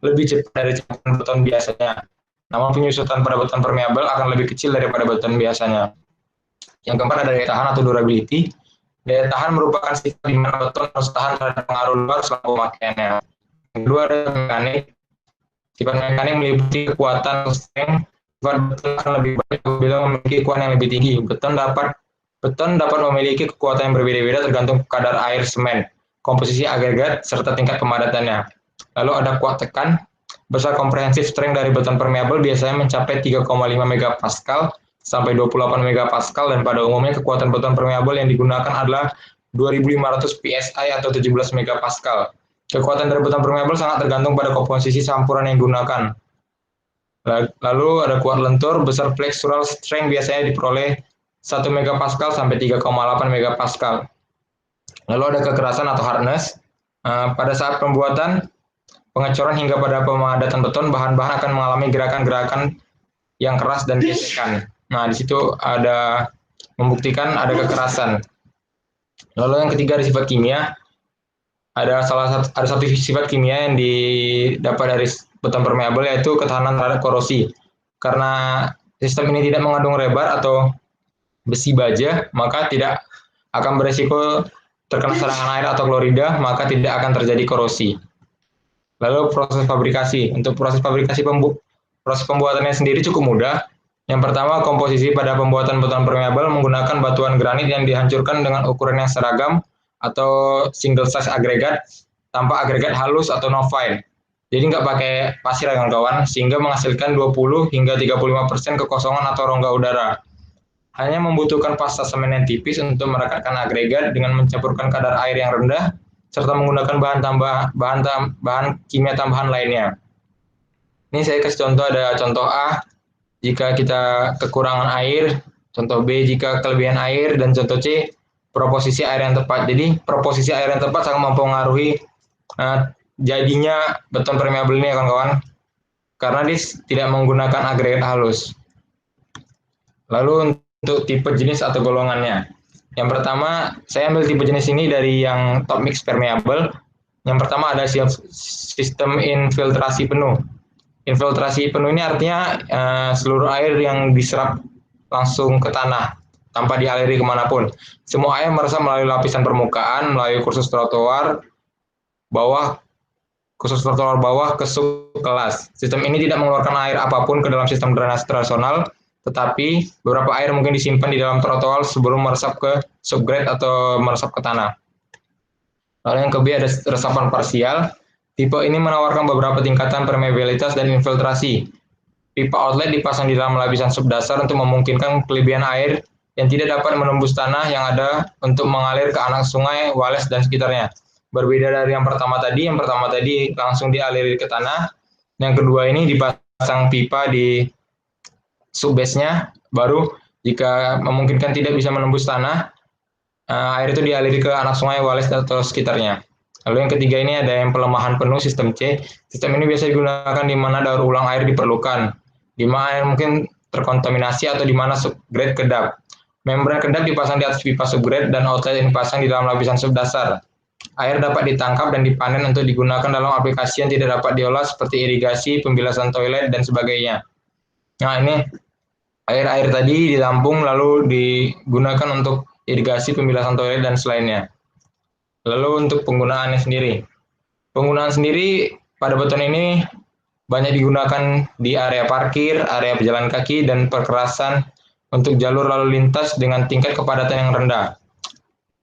lebih cepat dari cepatan beton biasanya. Namun penyusutan pada beton permeabel akan lebih kecil daripada beton biasanya. Yang keempat ada daya tahan atau durability. Daya tahan merupakan sifat di mana beton harus tahan terhadap pengaruh luar selama pemakaiannya. Yang kedua ada mekanik. Sifat mekanik meliputi kekuatan atau strength. Sifat beton akan lebih baik apabila memiliki kekuatan yang lebih tinggi. Beton dapat memiliki kekuatan yang berbeda-beda tergantung kadar air semen, komposisi agregat, serta tingkat kepadatannya. Lalu ada kuat tekan. Besar komprehensif strength dari beton permeabel biasanya mencapai 3,5 megapascal sampai 28 megapascal dan pada umumnya kekuatan beton permeabel yang digunakan adalah 2.500 psi atau 17 megapascal. Kekuatan dari beton permeabel sangat tergantung pada komposisi campuran yang digunakan. Lalu ada kuat lentur, besar flexural strength biasanya diperoleh 1 megapascal sampai 3,8 megapascal. Lalu ada kekerasan atau hardness. Pada saat pembuatan, pengecoran hingga pada pemadatan beton, bahan-bahan akan mengalami gerakan-gerakan yang keras dan gesekan. Nah, di situ ada membuktikan ada kekerasan. Lalu yang ketiga ada sifat kimia. Ada satu sifat kimia yang didapat dari beton permeabel, yaitu ketahanan terhadap korosi. Karena sistem ini tidak mengandung rebar atau besi baja, maka tidak akan beresiko terkena serangan air atau klorida, maka tidak akan terjadi korosi. Lalu proses fabrikasi. Untuk proses fabrikasi proses pembuatannya sendiri cukup mudah. Yang pertama, komposisi pada pembuatan beton permeabel menggunakan batuan granit yang dihancurkan dengan ukuran yang seragam atau single size agregat tanpa agregat halus atau no-fine. Jadi nggak pakai pasir ya kawan, sehingga menghasilkan 20 hingga 35% kekosongan atau rongga udara. Hanya membutuhkan pasta semen yang tipis untuk merekatkan agregat dengan mencampurkan kadar air yang rendah, serta menggunakan bahan kimia tambahan lainnya. Ini saya kasih contoh, ada contoh A, jika kita kekurangan air, contoh B jika kelebihan air, dan contoh C, proposisi air yang tepat. Jadi proposisi air yang tepat sangat mempengaruhi jadinya beton permeabel ini ya kawan-kawan, karena dia tidak menggunakan agregat halus. Lalu untuk tipe jenis atau golongannya. Yang pertama, saya ambil tipe jenis ini dari yang top mix permeable. Yang pertama ada sistem infiltrasi penuh. Infiltrasi penuh ini artinya seluruh air yang diserap langsung ke tanah tanpa dialiri kemanapun. Semua air meresap melalui lapisan permukaan, melalui kursus trotoar bawah ke subkelas. Sistem ini tidak mengeluarkan air apapun ke dalam sistem drainase tradisional, tetapi beberapa air mungkin disimpan di dalam trotoar sebelum meresap ke subgrade atau meresap ke tanah. Lalu yang kedua ada resapan parsial. Tipe ini menawarkan beberapa tingkatan permeabilitas dan infiltrasi. Pipa outlet dipasang di dalam lapisan subdasar untuk memungkinkan kelebihan air yang tidak dapat menembus tanah yang ada untuk mengalir ke anak sungai, Wales, dan sekitarnya. Berbeda dari yang pertama tadi langsung dialiri ke tanah. Yang kedua ini dipasang pipa di subbase-nya, baru jika memungkinkan tidak bisa menembus tanah, air itu dialiri ke anak sungai, Wales, atau sekitarnya. Lalu yang ketiga ini ada yang pelemahan penuh sistem C. Sistem ini biasa digunakan di mana daur ulang air diperlukan, di mana air mungkin terkontaminasi atau di mana subgrade kedap. Membran kedap dipasang di atas pipa subgrade dan outlet yang dipasang di dalam lapisan subdasar. Air dapat ditangkap dan dipanen untuk digunakan dalam aplikasi yang tidak dapat diolah seperti irigasi, pembilasan toilet, dan sebagainya. Nah ini air-air tadi ditampung lalu digunakan untuk irigasi, pembilasan toilet, dan selainnya. Lalu untuk penggunaannya sendiri. Penggunaan sendiri pada beton ini banyak digunakan di area parkir, area pejalan kaki, dan perkerasan untuk jalur lalu lintas dengan tingkat kepadatan yang rendah.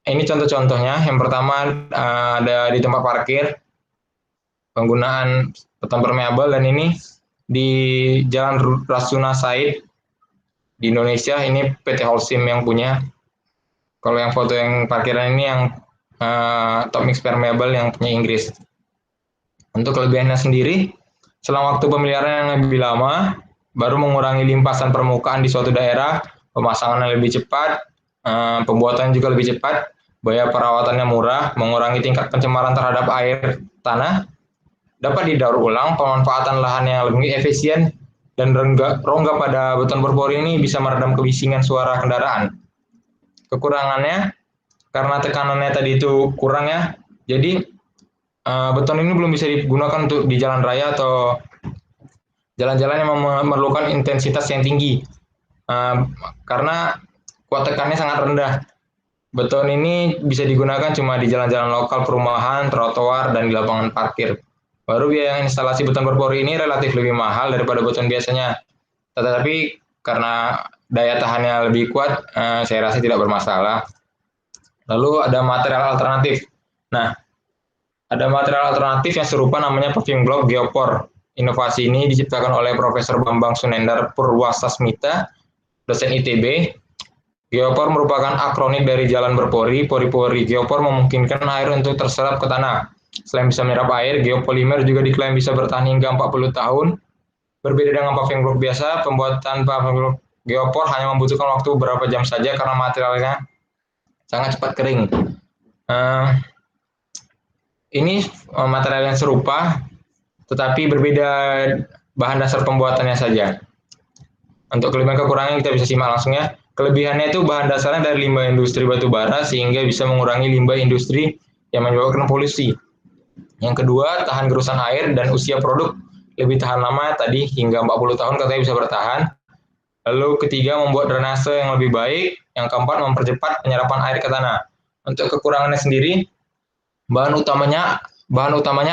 Ini contoh-contohnya. Yang pertama ada di tempat parkir, penggunaan beton permeabel, dan ini di Jalan Rasuna Said di Indonesia, ini PT Holcim yang punya. Kalau yang foto yang parkiran ini yang top mix permeable yang punya Inggris. Untuk kelebihannya sendiri, selama waktu pemeliharaan yang lebih lama, baru mengurangi limpasan permukaan di suatu daerah, pemasangan yang lebih cepat, pembuatan juga lebih cepat, biaya perawatannya murah, mengurangi tingkat pencemaran terhadap air tanah, dapat didaur ulang, pemanfaatan lahan yang lebih efisien, dan rongga pada beton berpori ini bisa meredam kebisingan suara kendaraan. Kekurangannya, karena tekanannya tadi itu kurang ya, jadi beton ini belum bisa digunakan untuk di jalan raya atau jalan-jalan yang memerlukan intensitas yang tinggi, karena kuat tekannya sangat rendah. Beton ini bisa digunakan cuma di jalan-jalan lokal, perumahan, trotoar, dan di lapangan parkir. Baru biaya instalasi beton berpori ini relatif lebih mahal daripada beton biasanya. Tetapi karena daya tahannya lebih kuat, saya rasa tidak bermasalah. Lalu ada material alternatif. Nah, ada material alternatif yang serupa namanya paving block geopor. Inovasi ini diciptakan oleh Profesor Bambang Sunendar Purwasasmita, dosen ITB. Geopor merupakan akronik dari jalan berpori. Pori-pori geopor memungkinkan air untuk terserap ke tanah. Selain bisa menyerap air, geopolimer juga diklaim bisa bertahan hingga 40 tahun. Berbeda dengan paving block biasa, pembuatan paving block geopor hanya membutuhkan waktu beberapa jam saja karena materialnya sangat cepat kering. Ini material yang serupa, tetapi berbeda bahan dasar pembuatannya saja. Untuk kelebihan kekurangan kita bisa simak langsung ya. Kelebihannya itu bahan dasarnya dari limbah industri batu bara sehingga bisa mengurangi limbah industri yang menyebabkan polusi. Yang kedua, tahan gerusan air dan usia produk lebih tahan lama tadi hingga 40 tahun katanya bisa bertahan. Lalu ketiga, membuat drainase yang lebih baik. Yang keempat, mempercepat penyerapan air ke tanah. Untuk kekurangannya sendiri, bahan utamanya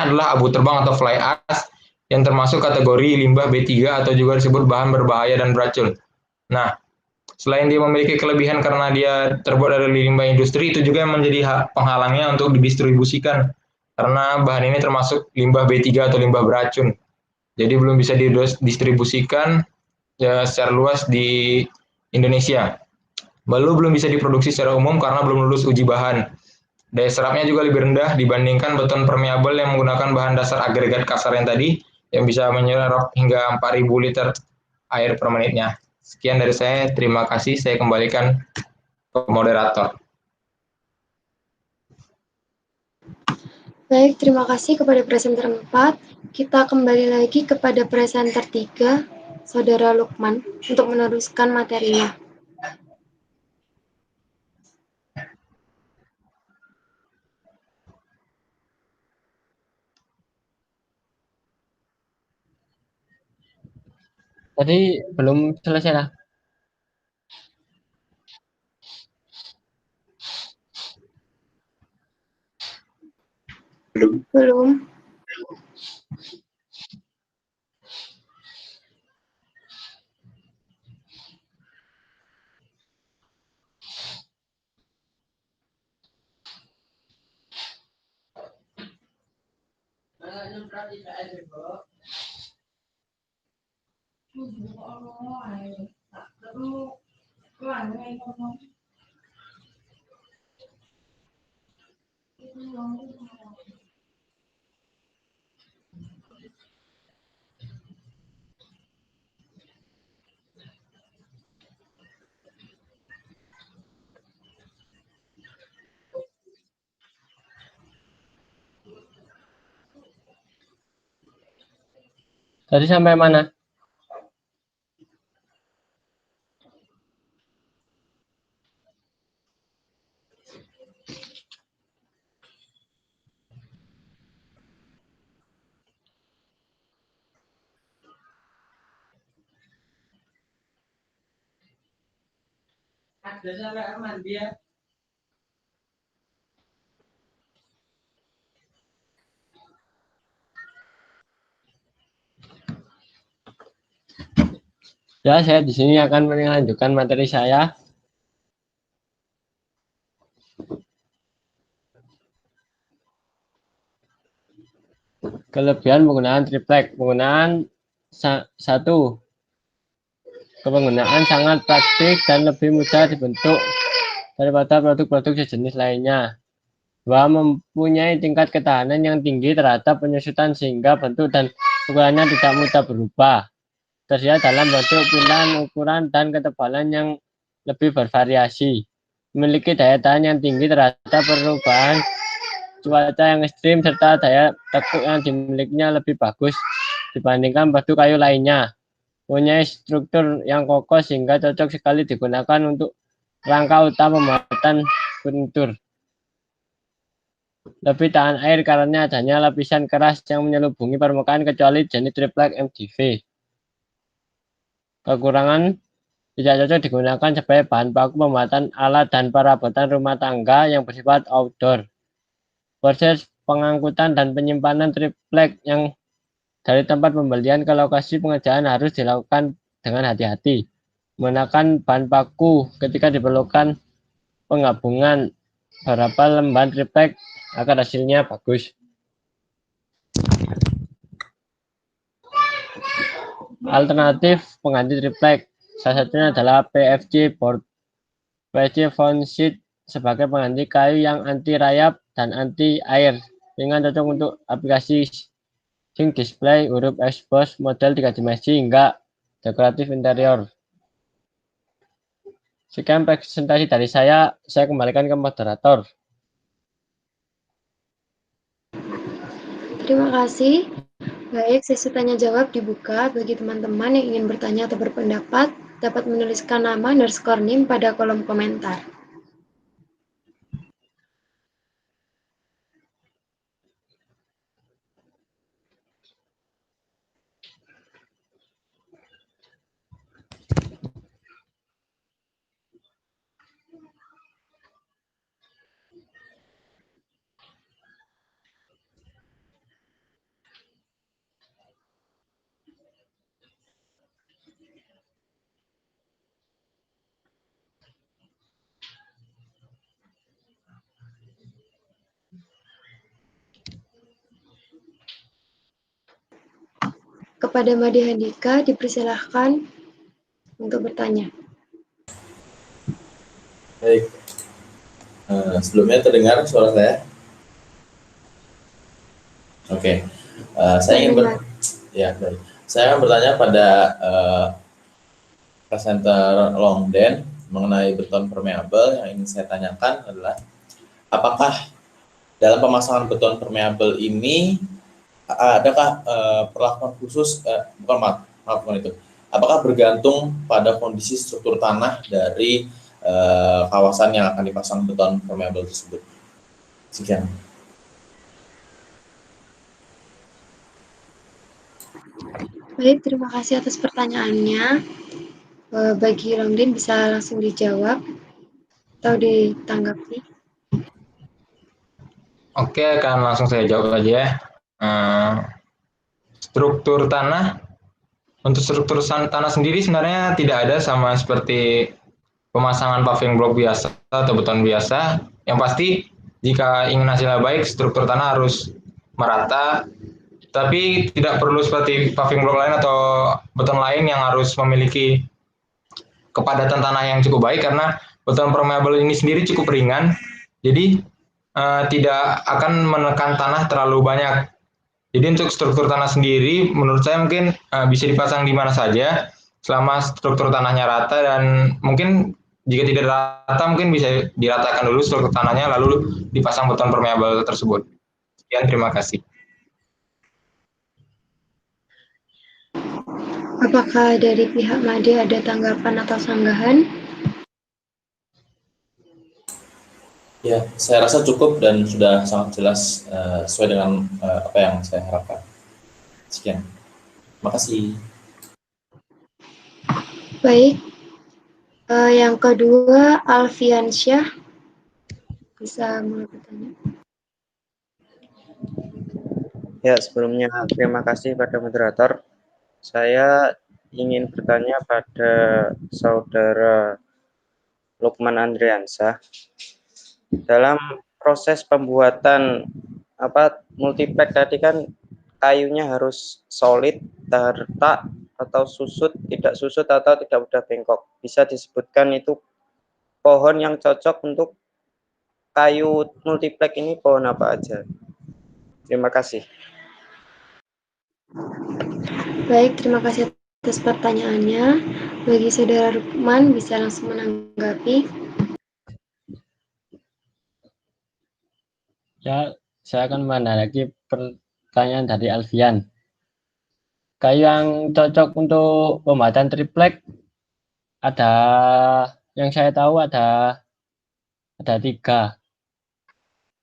adalah abu terbang atau fly ash yang termasuk kategori limbah B3 atau juga disebut bahan berbahaya dan beracun. Nah, selain dia memiliki kelebihan karena dia terbuat dari limbah industri, itu juga menjadi penghalangnya untuk didistribusikan. Karena bahan ini termasuk limbah B3 atau limbah beracun. Jadi belum bisa didistribusikan ya, secara luas di Indonesia. Belum bisa diproduksi secara umum karena belum lulus uji bahan. Daya serapnya juga lebih rendah dibandingkan beton permeabel yang menggunakan bahan dasar agregat kasar yang tadi, yang bisa menyerap hingga 4.000 liter air per menitnya. Sekian dari saya, terima kasih. Saya kembalikan ke moderator. Baik, terima kasih kepada presenter 4. Kita kembali lagi kepada presenter 3, Saudara Lukman, untuk meneruskan materinya. Tadi belum selesai lah. Belum. Tadi sampai mana? Ya, saya di sini akan melanjutkan materi saya. Kelebihan penggunaan triplek. Satu, penggunaan sangat praktik dan lebih mudah dibentuk daripada produk-produk sejenis lainnya. 2, mempunyai tingkat ketahanan yang tinggi terhadap penyusutan sehingga bentuk dan ukurannya tidak mudah berubah. Tersedia dalam bentuk pilihan, ukuran, dan ketebalan yang lebih bervariasi. Memiliki daya tahan yang tinggi terhadap perubahan cuaca yang ekstrim serta daya tekuk yang dimilikinya lebih bagus dibandingkan batu kayu lainnya. Mempunyai struktur yang kokoh sehingga cocok sekali digunakan untuk rangka utama pembuatan furnitur. Lebih tahan air karena adanya lapisan keras yang menyelubungi permukaan kecuali jenis triplek MDV. Kekurangan, tidak cocok digunakan sebagai bahan baku pembuatan alat dan perabotan rumah tangga yang bersifat outdoor. Proses pengangkutan dan penyimpanan triplek yang dari tempat pembelian ke lokasi pengerjaan harus dilakukan dengan hati-hati. Menggunakan bahan baku ketika diperlukan penggabungan beberapa lembaran triplek agar hasilnya bagus. Alternatif pengganti triplek salah satunya adalah PFC board. PFC foam sheet sebagai pengganti kayu yang anti rayap dan anti air, sehingga cocok untuk aplikasi sing display, huruf expose, model 3 dimensi hingga dekoratif interior. Sekian presentasi dari saya kembalikan ke moderator. Terima kasih. Baik, sesi tanya jawab dibuka bagi teman-teman yang ingin bertanya atau berpendapat. dapat menuliskan nama _NIM pada kolom komentar. Kepada Made Handika dipersilahkan untuk bertanya. Baik. Sebelumnya terdengar suara saya? Oke. Saya ingin baik. Saya bertanya pada presenter Longden mengenai beton permeabel. Yang ingin saya tanyakan adalah apakah dalam pemasangan beton permeabel ini adakah perlakuan khusus, bukan itu. Apakah bergantung pada kondisi struktur tanah dari kawasan yang akan dipasang beton permeabel tersebut? Sekian. Baik, terima kasih atas pertanyaannya. Bagi Longdin bisa langsung dijawab atau ditanggapi. Oke, akan langsung saya jawab aja ya. Struktur tanah, untuk struktur tanah sendiri sebenarnya tidak ada sama seperti pemasangan paving block biasa atau beton biasa. Yang pasti jika ingin hasilnya baik, struktur tanah harus merata, tapi tidak perlu seperti paving block lain atau beton lain yang harus memiliki kepadatan tanah yang cukup baik, karena beton permeabel ini sendiri cukup ringan, jadi tidak akan menekan tanah terlalu banyak. Jadi untuk struktur tanah sendiri, menurut saya mungkin bisa dipasang di mana saja, selama struktur tanahnya rata, dan mungkin jika tidak rata, mungkin bisa diratakan dulu struktur tanahnya, lalu dipasang beton permeabel tersebut. Sekian, terima kasih. Apakah dari pihak Made ada tanggapan atau sanggahan? Ya, saya rasa cukup dan sudah sangat jelas sesuai dengan apa yang saya harapkan. Sekian. Terima kasih. Baik. Yang kedua, Alfiansyah. Bisa mulai bertanya. Ya, sebelumnya terima kasih pada moderator. Saya ingin bertanya pada saudara Lukman Andriansah. Dalam proses pembuatan multiplek tadi kan kayunya harus solid, tak retak, atau susut, tidak susut, atau tidak mudah bengkok. Bisa disebutkan itu pohon yang cocok untuk kayu multiplek ini pohon apa aja? Terima kasih. Baik, terima kasih atas pertanyaannya. Bagi saudara Lukman bisa langsung menanggapi. Ya, saya akan menanggapi pertanyaan dari Alfian. Kayu yang cocok untuk pembuatan triplek ada, yang saya tahu ada 3.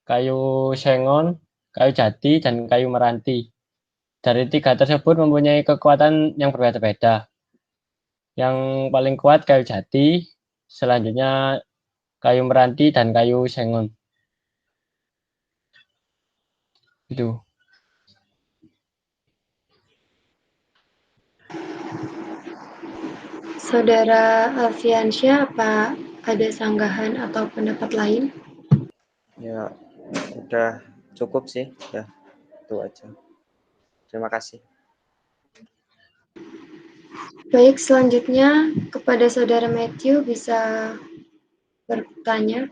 Kayu sengon, kayu jati, dan kayu meranti. Dari 3 tersebut mempunyai kekuatan yang berbeda-beda. Yang paling kuat kayu jati, selanjutnya kayu meranti, dan kayu sengon. Itu. Saudara Alfiansyah, apa ada sanggahan atau pendapat lain? Ya, udah cukup sih. Ya, itu aja. Terima kasih. Baik, selanjutnya kepada saudara Matthew bisa bertanya.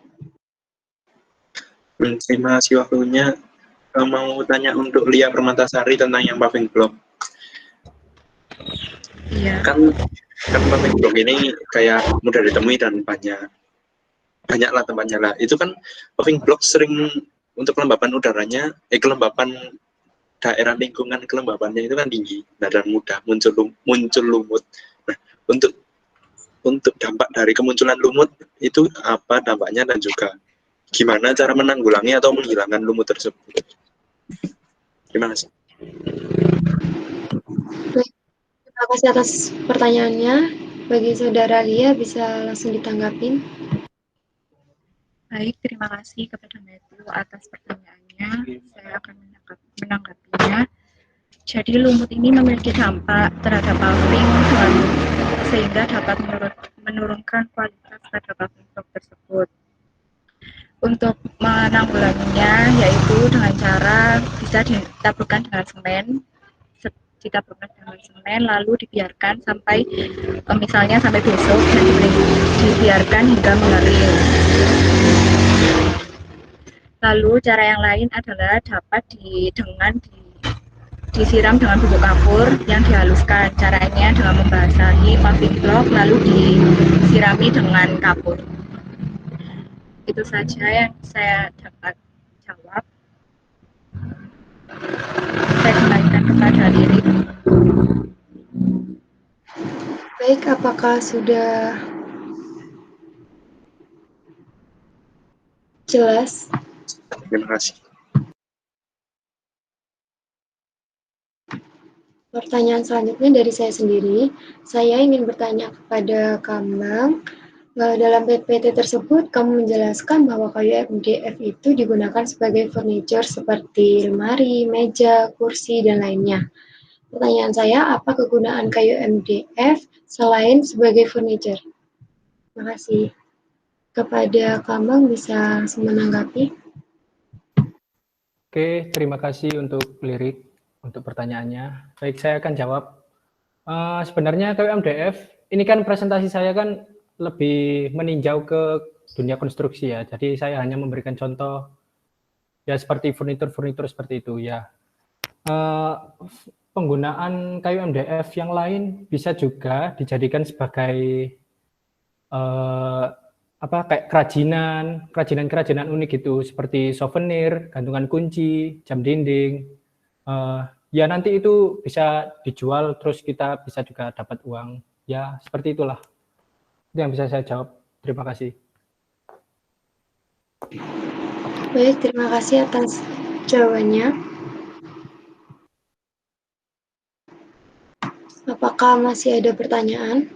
Terima kasih waktunya. Mau tanya untuk Lia Permatasari tentang yang paving block. Iya. Kan paving block ini kayak mudah ditemui dan banyak lah tempatnya lah. Itu kan paving block sering untuk kelembapan udaranya, kelembapan daerah lingkungan kelembapannya itu kan tinggi, dan mudah muncul lumut. Nah, untuk untuk dampak dari kemunculan lumut itu apa dampaknya dan juga gimana cara menanggulangi atau menghilangkan lumut tersebut. Terima kasih. Terima kasih atas pertanyaannya. Bagi Saudara Lia bisa langsung ditanggapin. Baik, terima kasih kepada Matthew atas pertanyaannya. Saya akan menanggapinya. Jadi lumut ini memiliki dampak terhadap paving sehingga dapat menurunkan kualitas pada paving blok tersebut. Untuk menanggulanginya yaitu dengan cara bisa ditaburkan dengan semen, lalu dibiarkan sampai misalnya sampai besok dan dibiarkan hingga mengering. Lalu cara yang lain adalah dapat disiram dengan bubuk kapur yang dihaluskan. Caranya dengan membasahi paving block lalu disirami dengan kapur. Itu saja yang saya dapat jawab. Saya kembalikan kepada Lirik. Baik, apakah sudah jelas? Terima kasih. Pertanyaan selanjutnya dari saya sendiri. Saya ingin bertanya kepada Kambang. Dalam PPT tersebut, kamu menjelaskan bahwa kayu MDF itu digunakan sebagai furniture seperti lemari, meja, kursi, dan lainnya. Pertanyaan saya, apa kegunaan kayu MDF selain sebagai furniture? Terima kasih. Kepada Kambang bisa menanggapi. Oke, terima kasih untuk Lirik untuk pertanyaannya. Baik, saya akan jawab. Sebenarnya kayu MDF, ini kan presentasi saya kan lebih meninjau ke dunia konstruksi ya. Jadi saya hanya memberikan contoh ya seperti furnitur seperti itu ya. Penggunaan kayu MDF yang lain bisa juga dijadikan sebagai kayak kerajinan unik gitu seperti souvenir, gantungan kunci, jam dinding. Ya nanti itu bisa dijual terus kita bisa juga dapat uang. Ya seperti itulah. Itu yang bisa saya jawab. Terima kasih. Baik, terima kasih atas jawabannya. Apakah masih ada pertanyaan?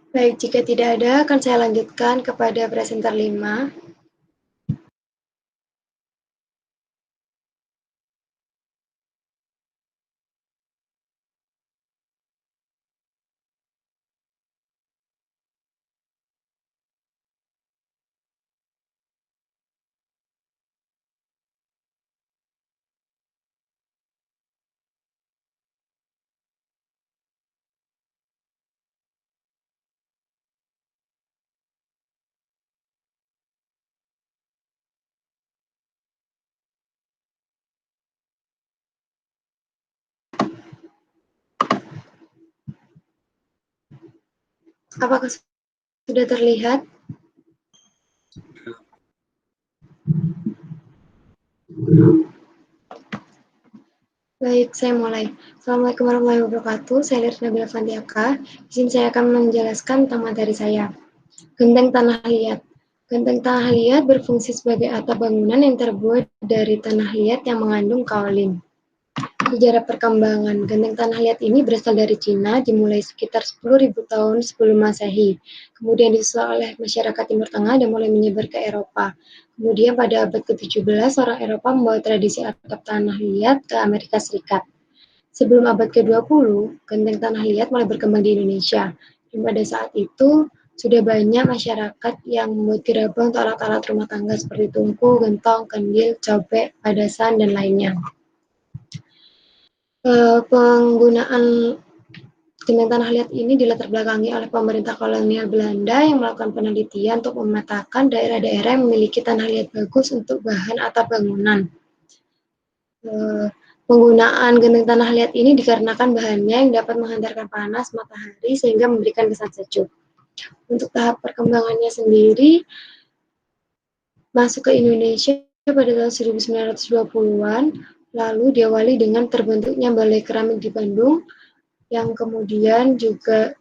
Baik, jika tidak ada, akan saya lanjutkan kepada presenter 5. Apakah sudah terlihat? Baik, saya mulai. Assalamualaikum warahmatullahi wabarakatuh. Saya Lirik Nabila Fantiaka. Di sini saya akan menjelaskan tentang materi saya. Genteng tanah liat. Genteng tanah liat berfungsi sebagai atap bangunan yang terbuat dari tanah liat yang mengandung kaolin. Sejarah perkembangan genteng tanah liat ini berasal dari Cina dimulai sekitar 10.000 tahun sebelum Masehi. Kemudian disusul oleh masyarakat Timur Tengah dan mulai menyebar ke Eropa. Kemudian pada abad ke-17 orang Eropa membawa tradisi atap tanah liat ke Amerika Serikat. Sebelum abad ke-20, genteng tanah liat mulai berkembang di Indonesia. Dan pada saat itu sudah banyak masyarakat yang membuat gerabah untuk alat-alat rumah tangga seperti tungku, gentong, kandil, cobek, padasan, dan lainnya. Penggunaan genteng tanah liat ini dilatar belakangi oleh pemerintah kolonial Belanda yang melakukan penelitian untuk memetakan daerah-daerah yang memiliki tanah liat bagus untuk bahan atap bangunan. Penggunaan genteng tanah liat ini dikarenakan bahannya yang dapat menghantarkan panas matahari sehingga memberikan kesan sejuk. Untuk tahap perkembangannya sendiri, masuk ke Indonesia pada tahun 1920-an, lalu diawali dengan terbentuknya Balai Keramik di Bandung, yang kemudian juga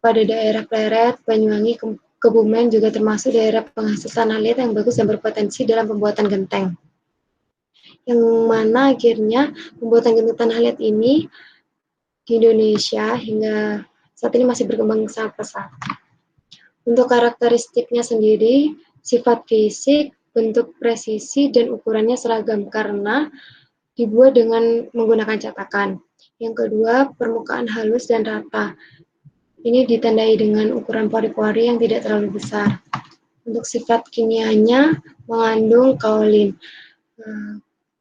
pada daerah Pleret, Banyuwangi, Kebumen juga termasuk daerah penghasil tanah liat yang bagus dan berpotensi dalam pembuatan genteng. Yang mana akhirnya pembuatan genteng tanah liat ini di Indonesia hingga saat ini masih berkembang sangat pesat. Untuk karakteristiknya sendiri, sifat fisik, bentuk presisi, dan ukurannya seragam karena dibuat dengan menggunakan cetakan. Yang kedua, permukaan halus dan rata. Ini ditandai dengan ukuran pori-pori yang tidak terlalu besar. Untuk sifat kimianya mengandung kaolin,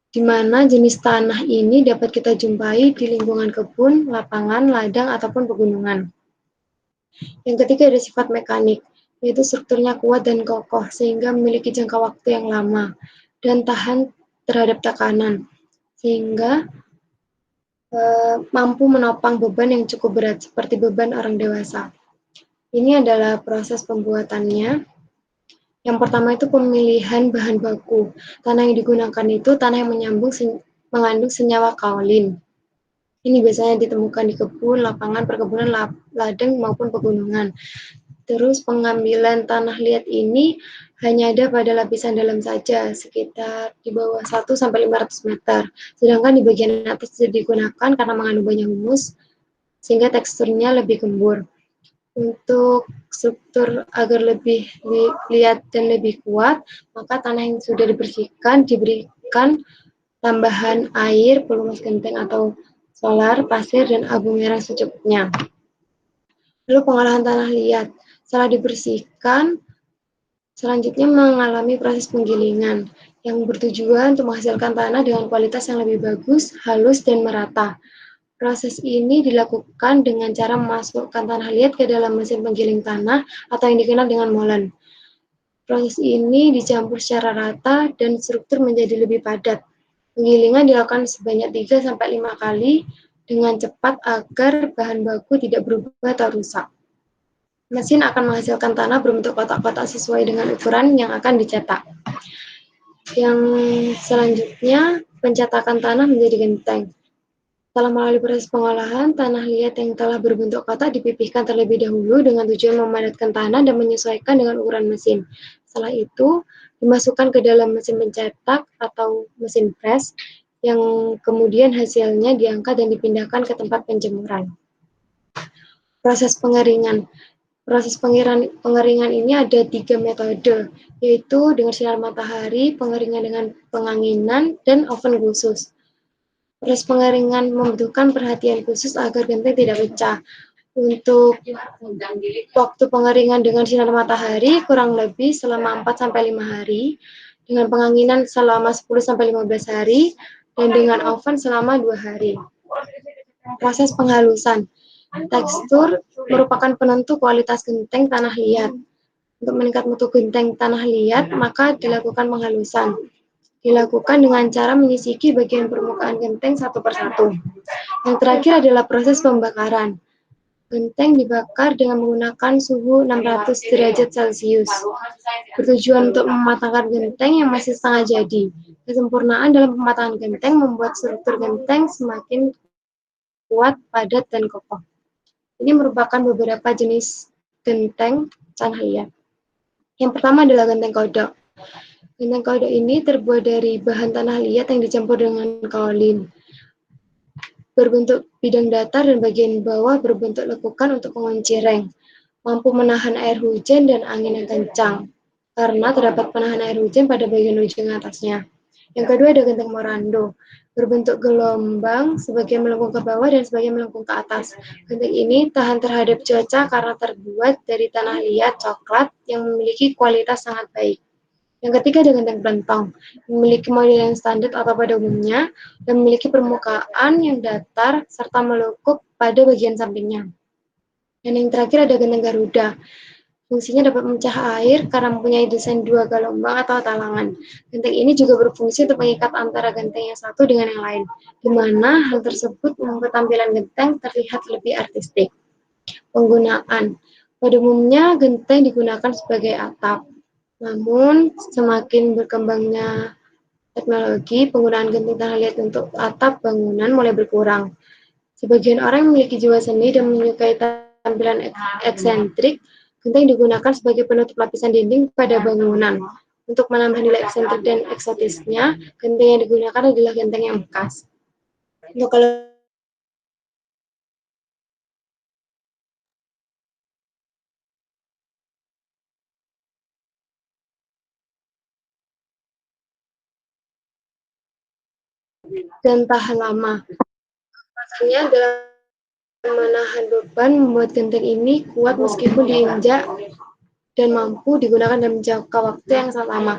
di mana jenis tanah ini dapat kita jumpai di lingkungan kebun, lapangan, ladang, ataupun pegunungan. Yang ketiga ada sifat mekanik, yaitu strukturnya kuat dan kokoh sehingga memiliki jangka waktu yang lama dan tahan terhadap tekanan, sehingga mampu menopang beban yang cukup berat seperti beban orang dewasa. Ini adalah proses pembuatannya. Yang pertama itu pemilihan bahan baku. Tanah yang digunakan itu tanah yang mengandung senyawa kaolin. Ini biasanya ditemukan di kebun, lapangan, perkebunan, ladang maupun pegunungan. Terus pengambilan tanah liat ini hanya ada pada lapisan dalam saja, sekitar di bawah 1-500 meter. Sedangkan di bagian atas digunakan karena mengandung banyak humus, sehingga teksturnya lebih gembur. Untuk struktur agar lebih liat dan lebih kuat, maka tanah yang sudah dibersihkan diberikan tambahan air, pelumas genteng atau solar, pasir, dan abu merah secukupnya. Lalu pengolahan tanah liat. Setelah dibersihkan, selanjutnya mengalami proses penggilingan yang bertujuan untuk menghasilkan tanah dengan kualitas yang lebih bagus, halus, dan merata. Proses ini dilakukan dengan cara memasukkan tanah liat ke dalam mesin penggiling tanah atau yang dikenal dengan molen. Proses ini dicampur secara rata dan struktur menjadi lebih padat. Penggilingan dilakukan sebanyak 3-5 kali dengan cepat agar bahan baku tidak berubah atau rusak. Mesin akan menghasilkan tanah berbentuk kotak-kotak sesuai dengan ukuran yang akan dicetak. Yang selanjutnya, pencetakan tanah menjadi genteng. Setelah melalui proses pengolahan, tanah liat yang telah berbentuk kotak dipipihkan terlebih dahulu dengan tujuan memadatkan tanah dan menyesuaikan dengan ukuran mesin. Setelah itu, dimasukkan ke dalam mesin pencetak atau mesin press, yang kemudian hasilnya diangkat dan dipindahkan ke tempat penjemuran. Proses pengeringan. Proses pengeringan ini ada 3 metode, yaitu dengan sinar matahari, pengeringan dengan penganginan, dan oven khusus. Proses pengeringan membutuhkan perhatian khusus agar genteng tidak pecah. Untuk waktu pengeringan dengan sinar matahari kurang lebih selama 4-5 hari, dengan penganginan selama 10-15 hari, dan dengan oven selama 2 hari. Proses penghalusan. Tekstur merupakan penentu kualitas genteng tanah liat. Untuk meningkat mutu genteng tanah liat, maka dilakukan penghalusan. Dilakukan dengan cara menyisiki bagian permukaan genteng satu persatu. Yang terakhir adalah proses pembakaran. Genteng dibakar dengan menggunakan suhu 600 derajat Celcius. Bertujuan untuk mematangkan genteng yang masih setengah jadi. Kesempurnaan dalam pematangan genteng membuat struktur genteng semakin kuat, padat, dan kokoh. Ini merupakan beberapa jenis genteng tanah liat. Yang pertama adalah genteng kodok. Genteng kodok ini terbuat dari bahan tanah liat yang dicampur dengan kaolin. Berbentuk bidang datar dan bagian bawah berbentuk lekukan untuk mengunci reng. Mampu menahan air hujan dan angin yang kencang, karena terdapat penahan air hujan pada bagian ujung atasnya. Yang kedua ada genteng morando. Berbentuk gelombang, sebagian melengkung ke bawah dan sebagian melengkung ke atas. Genteng ini tahan terhadap cuaca karena terbuat dari tanah liat coklat yang memiliki kualitas sangat baik. Yang ketiga ada genteng pelentong, memiliki model yang standar atau pada umumnya, dan memiliki permukaan yang datar serta melengkung pada bagian sampingnya. Dan yang terakhir ada genteng garuda. Fungsinya dapat memecah air karena mempunyai desain 2 gelombang atau talangan. Genteng ini juga berfungsi untuk mengikat antara genteng yang satu dengan yang lain, di mana hal tersebut membuat tampilan genteng terlihat lebih artistik. Penggunaan. Pada umumnya genteng digunakan sebagai atap. Namun, semakin berkembangnya teknologi, penggunaan genting tanah liat untuk atap bangunan mulai berkurang. Sebagian orang memiliki jiwa seni dan menyukai tampilan eksentrik, genteng digunakan sebagai penutup lapisan dinding pada bangunan. Untuk menambah nilai eksentrik dan eksotisnya, genteng yang digunakan adalah genteng yang bekas. Untuk kalau dan tahan lama. Alasannya adalah menahan beban membuat genteng ini kuat meskipun diinjak dan mampu digunakan dalam jangka waktu yang sangat lama.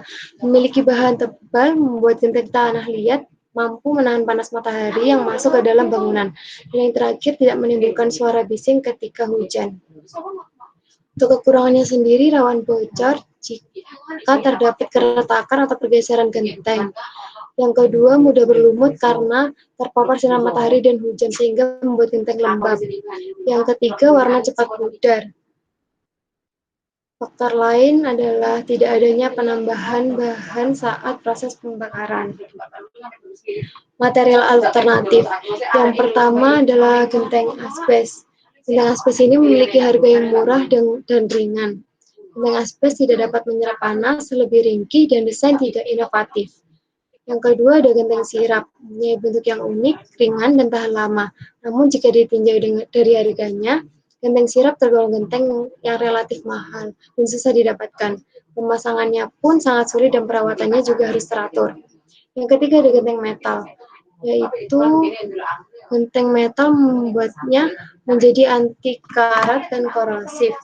Memiliki bahan tebal membuat genteng tanah liat mampu menahan panas matahari yang masuk ke dalam bangunan. Dan yang terakhir, tidak menimbulkan suara bising ketika hujan. Untuk kekurangannya sendiri, rawan bocor jika terdapat keretakan atau pergeseran genteng. Yang kedua, mudah berlumut karena terpapar sinar matahari dan hujan sehingga membuat genteng lembab. Yang ketiga, warna cepat pudar. Faktor lain adalah tidak adanya penambahan bahan saat proses pembakaran. Material alternatif. Yang pertama adalah genteng asbes. Genteng asbes ini memiliki harga yang murah dan ringan. Genteng asbes tidak dapat menyerap panas, lebih ringkih, dan desain tidak inovatif. Yang kedua ada genteng sirap, punya bentuk yang unik, ringan, dan tahan lama. Namun jika ditinjau dari harganya, genteng sirap tergolong genteng yang relatif mahal dan susah didapatkan. Pemasangannya pun sangat sulit dan perawatannya juga harus teratur. Yang ketiga ada genteng metal, yaitu genteng metal membuatnya menjadi anti karat dan korosif.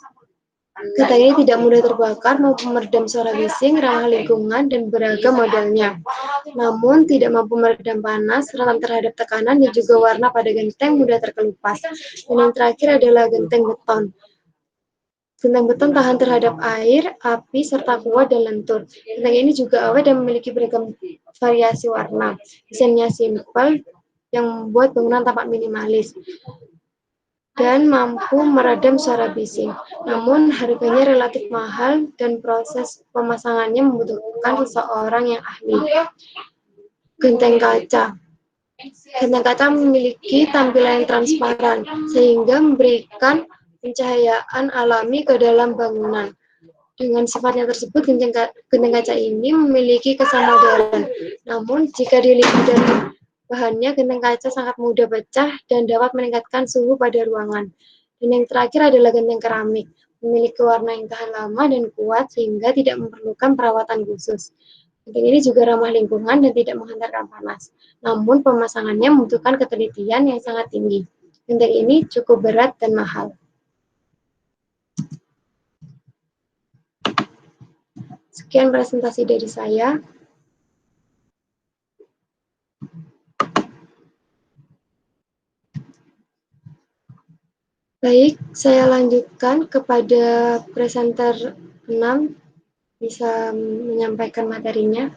Genteng ini tidak mudah terbakar, mampu meredam suara bising, ramah lingkungan, dan beragam modelnya. Namun, tidak mampu meredam panas, rentan terhadap tekanan, dan juga warna pada genteng mudah terkelupas. Dan yang terakhir adalah genteng beton. Genteng beton tahan terhadap air, api, serta kuat dan lentur. Genteng ini juga awet dan memiliki beragam variasi warna. Desainnya simpel, yang membuat bangunan tampak minimalis dan mampu meredam suara bising. Namun harganya relatif mahal dan proses pemasangannya membutuhkan seseorang yang ahli. Genteng kaca. Genteng kaca memiliki tampilan yang transparan sehingga memberikan pencahayaan alami ke dalam bangunan. Dengan sifatnya tersebut, genteng kaca ini memiliki kesan modern. Namun jika dilihat dari bahannya, genteng kaca sangat mudah pecah dan dapat meningkatkan suhu pada ruangan. Dan yang terakhir adalah genteng keramik, memiliki warna yang tahan lama dan kuat sehingga tidak memerlukan perawatan khusus. Genteng ini juga ramah lingkungan dan tidak menghantarkan panas. Namun pemasangannya membutuhkan ketelitian yang sangat tinggi. Genteng ini cukup berat dan mahal. Sekian presentasi dari saya. Baik, saya lanjutkan kepada presenter 6, bisa menyampaikan materinya.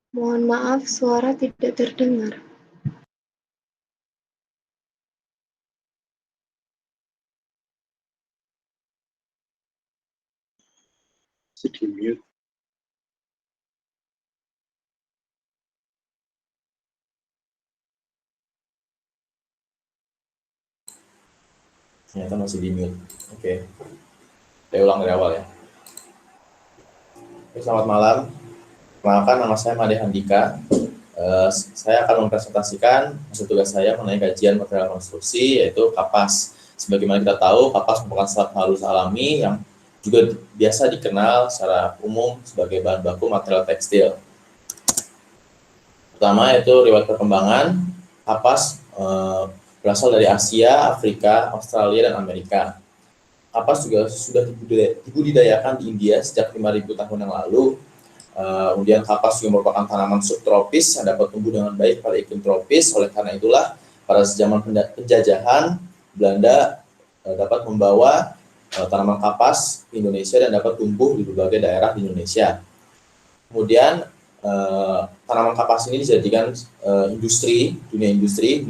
Mohon maaf, suara tidak terdengar. Di mute. Ternyata masih di mute. Oke. Saya ulang dari awal ya. Oke, selamat malam. Perkenalkan, nama saya Made Handika. Saya akan mempresentasikan hasil tugas saya mengenai kajian material konstruksi, yaitu kapas. Sebagaimana kita tahu, kapas merupakan serat halus alami yang juga biasa dikenal secara umum sebagai bahan baku material tekstil. Pertama yaitu riwayat perkembangan. Kapas berasal dari Asia, Afrika, Australia, dan Amerika. Kapas juga sudah dibudidayakan di India sejak 5.000 tahun yang lalu. Kemudian kapas juga merupakan tanaman subtropis yang dapat tumbuh dengan baik pada iklim tropis. Oleh karena itulah, pada zaman penjajahan, Belanda dapat membawa tanaman kapas ke Indonesia dan dapat tumbuh di berbagai daerah di Indonesia. Kemudian tanaman kapas ini dijadikan dunia industri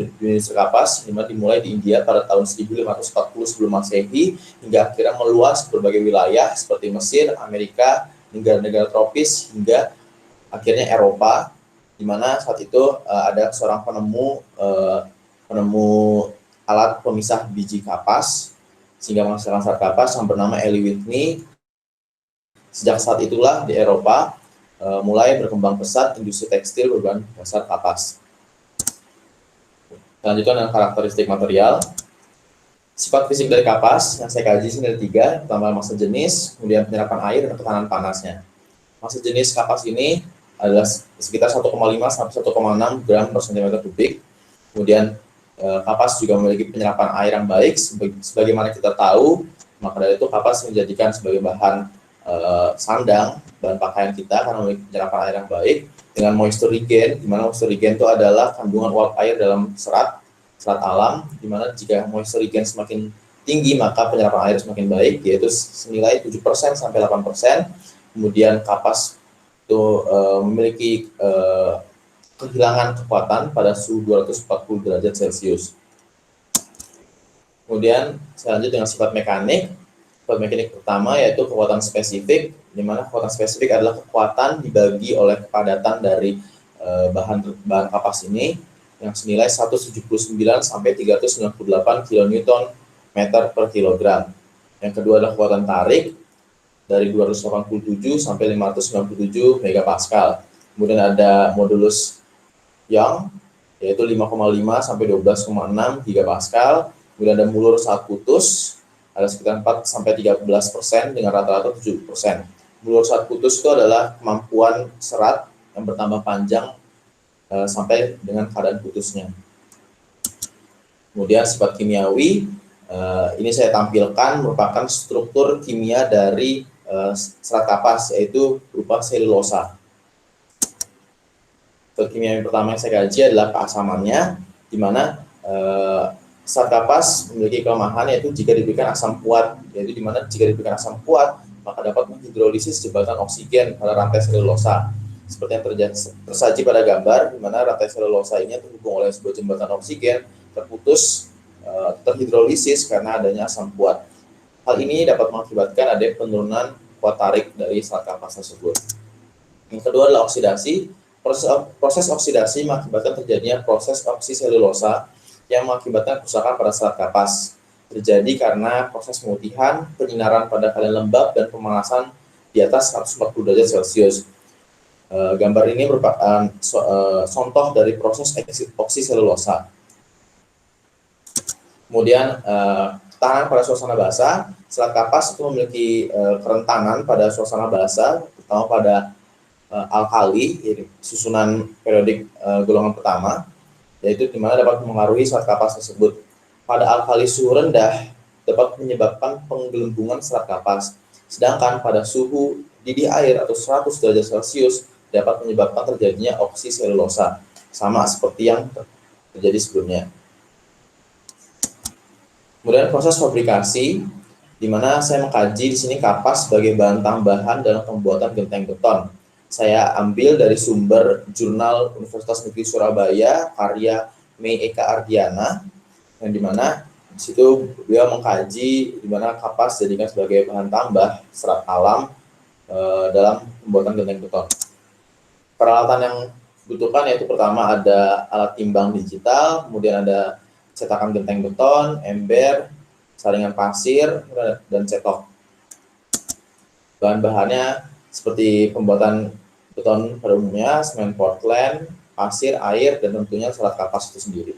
kapas, dimulai di India pada tahun 1540 sebelum Masehi hingga akhirnya meluas ke berbagai wilayah seperti Mesir, Amerika, negara-negara tropis hingga akhirnya Eropa, di mana saat itu ada seorang penemu alat pemisah biji kapas sehingga menghasilkan serat kapas yang bernama Eli Whitney. Sejak saat itulah di Eropa mulai berkembang pesat industri tekstil berbahan dasar kapas. Selanjutnya dengan karakteristik material. Sifat fisik dari kapas yang saya kaji sini ada 3, pertama massa jenis, kemudian penyerapan air, dan tekanan panasnya. Massa jenis kapas ini adalah sekitar 1,5 sampai 1,6 gram per cm kubik. Kemudian kapas juga memiliki penyerapan air yang baik, sebagaimana kita tahu, maka dari itu kapas menjadikan sebagai bahan sandang, bahan pakaian kita karena memiliki penyerapan air yang baik, dengan moisture regain, di mana moisture regain itu adalah kandungan uap air dalam serat alam, di mana jika moisture regain semakin tinggi maka penyerapan air semakin baik, yaitu senilai 7% sampai 8%. Kemudian kapas itu memiliki kehilangan kekuatan pada suhu 240 derajat Celcius. Kemudian saya lanjut dengan sifat mekanik. Sifat mekanik pertama yaitu kekuatan spesifik, di mana kekuatan spesifik adalah kekuatan dibagi oleh kepadatan dari bahan kapas ini yang senilai 179 sampai 398 kN meter per kilogram. Yang kedua adalah kekuatan tarik dari 287 sampai 597 megapascal. Kemudian ada modulus Young yaitu 5,5 sampai 12,6 gigapascal. Kemudian ada mulur saat putus ada sekitar 4 sampai 13% dengan rata-rata 7%. Mulur saat putus itu adalah kemampuan serat yang bertambah panjang sampai dengan keadaan putusnya. Kemudian sifat kimiawi, ini saya tampilkan merupakan struktur kimia dari serat kapas, yaitu berupa selulosa. Struktur kimia yang pertama yang saya kaji adalah keasamannya, di mana serat kapas memiliki kelemahan yaitu jika diberikan asam kuat, yaitu di mana jika diberikan asam kuat maka dapat menghidrolisis jembatan oksigen pada rantai selulosa. Seperti yang tersaji pada gambar, di mana rantai selulosa ini terhubung oleh sebuah jembatan oksigen terputus, terhidrolisis karena adanya asam kuat. Hal ini dapat mengakibatkan adanya penurunan kuat tarik dari serat kapas tersebut. Yang kedua adalah oksidasi. Proses oksidasi mengakibatkan terjadinya proses oksiselulosa yang mengakibatkan kerusakan pada serat kapas. Terjadi karena proses pemutihan, penyinaran pada kalian lembab, dan pemanasan di atas 140 derajat Celcius. Gambar ini merupakan contoh dari proses oksiselulosa. Kemudian ketahanan pada suasana basah. Serat kapas itu memiliki kerentanan pada suasana basah, terutama pada alkali, yaitu susunan periodik golongan pertama, yaitu di mana dapat mengaruhi serat kapas tersebut. Pada alkali suhu rendah dapat menyebabkan penggelembungan serat kapas, sedangkan pada suhu didih air atau 100 derajat Celcius dapat menyebabkan terjadinya oksiselulosa, sama seperti yang terjadi sebelumnya. Kemudian proses fabrikasi, di mana saya mengkaji di sini kapas sebagai bahan tambahan dalam pembuatan genteng beton. Saya ambil dari sumber jurnal Universitas Negeri Surabaya karya Mei Eka Ardiana, yang dimana di situ beliau mengkaji di mana kapas dijadikan sebagai bahan tambah serat alam dalam pembuatan genteng beton. Peralatan yang dibutuhkan yaitu pertama ada alat timbang digital, kemudian ada cetakan genteng beton, ember, saringan pasir, dan cetok. Bahan-bahannya seperti pembuatan beton pada umumnya, semen Portland, pasir, air, dan tentunya serat kapas itu sendiri.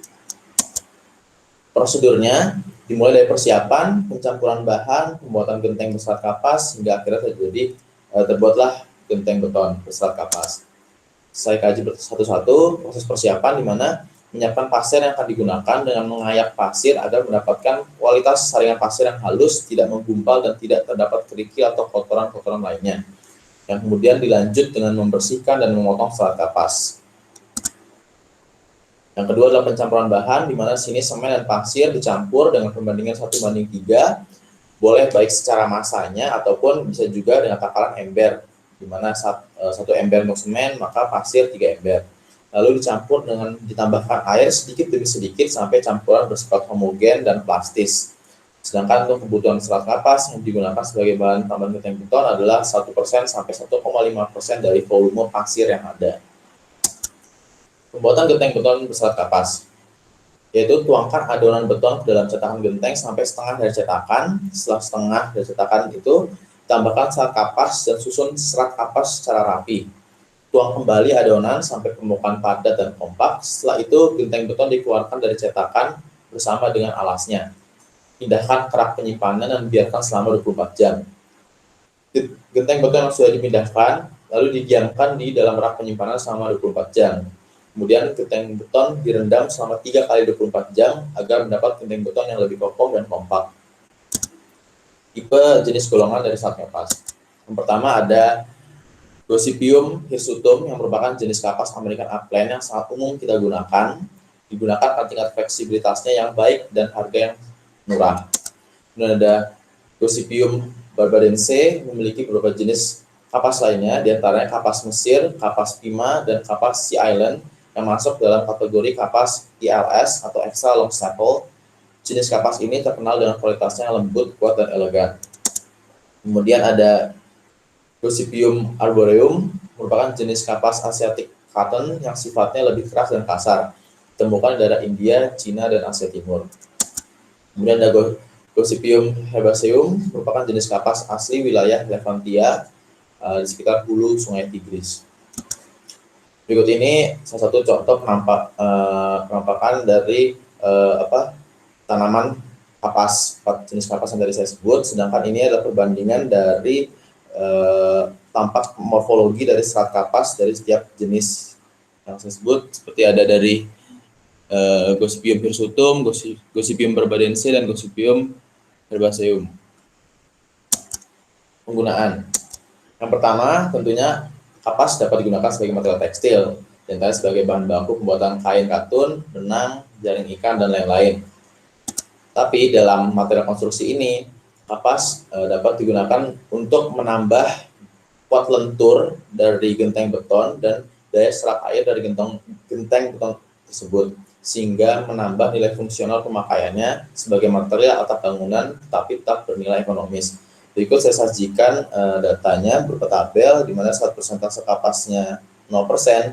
Prosedurnya, Dimulai dari persiapan, pencampuran bahan, pembuatan genteng berserat kapas, hingga akhirnya terbuatlah genteng beton berserat kapas. Saya kaji satu-satu proses persiapan, di mana menyiapkan pasir yang akan digunakan dengan mengayak pasir agar mendapatkan kualitas saringan pasir yang halus, tidak menggumpal, dan tidak terdapat kerikil atau kotoran-kotoran lainnya. Yang kemudian dilanjut dengan membersihkan dan memotong serat kapas. Yang kedua adalah pencampuran bahan, di mana sini semen dan pasir dicampur dengan perbandingan 1:3, boleh baik secara masanya ataupun bisa juga dengan takaran ember, di mana 1 ember untuk semen, maka pasir 3 ember. Lalu dicampur dengan ditambahkan air sedikit demi sedikit sampai campuran bersifat homogen dan plastis. Sedangkan untuk kebutuhan serat kapas yang digunakan sebagai bahan tambahan genteng beton adalah 1% sampai 1,5% dari volume pasir yang ada. Pembuatan genteng beton berserat kapas, yaitu tuangkan adonan beton ke dalam cetakan genteng sampai setengah dari cetakan. Setelah setengah dari cetakan itu, tambahkan serat kapas dan susun serat kapas secara rapi. Tuang kembali adonan sampai permukaan padat dan kompak. Setelah itu, genteng beton dikeluarkan dari cetakan bersama dengan alasnya. Pindahkan ke rak penyimpanan dan biarkan selama 24 jam. Genteng beton yang sudah dipindahkan, lalu didiamkan di dalam rak penyimpanan selama 24 jam. Kemudian genteng beton direndam selama 3 kali 24 jam agar mendapat genteng beton yang lebih kokoh dan kompak. Tipe jenis golongan dari serat kapas. Yang pertama ada Gossypium hirsutum, yang merupakan jenis kapas American upland yang sangat umum kita gunakan. Digunakan karena tingkat fleksibilitasnya yang baik dan harga yang murah. Kemudian ada Gossypium barbadense, memiliki beberapa jenis kapas lainnya, diantaranya kapas Mesir, kapas Pima, dan kapas Sea Island, yang masuk dalam kategori kapas ILS atau extra long staple. Jenis kapas ini terkenal dengan kualitasnya yang lembut, kuat, dan elegan. Kemudian ada Gossypium arboreum, merupakan jenis kapas Asiatic cotton yang sifatnya lebih keras dan kasar, ditemukan di daerah India, Cina, dan Asia Timur. Kemudian ada Gossypium herbaceum, merupakan jenis kapas asli wilayah Levantia di sekitar hulu Sungai Tigris. Berikut ini salah satu contoh penampakan dari tanaman kapas, 4 jenis kapas yang tadi saya sebut. Sedangkan ini adalah perbandingan dari tampak morfologi dari serat kapas dari setiap jenis yang saya sebut, seperti ada dari Gossypium hirsutum, Gossypium barbadense, dan Gossypium herbaceum. Penggunaan. Yang pertama, tentunya kapas dapat digunakan sebagai material tekstil, dan sebagai bahan baku pembuatan kain katun, benang, jaring ikan, dan lain-lain. Tapi dalam material konstruksi ini, kapas dapat digunakan untuk menambah kuat lentur dari genteng beton dan daya serap air dari genteng beton tersebut, sehingga menambah nilai fungsional pemakaiannya sebagai material atap bangunan, tapi tetap bernilai ekonomis. Berikut saya sajikan datanya berupa tabel, di mana saat persentase kapasnya 0%,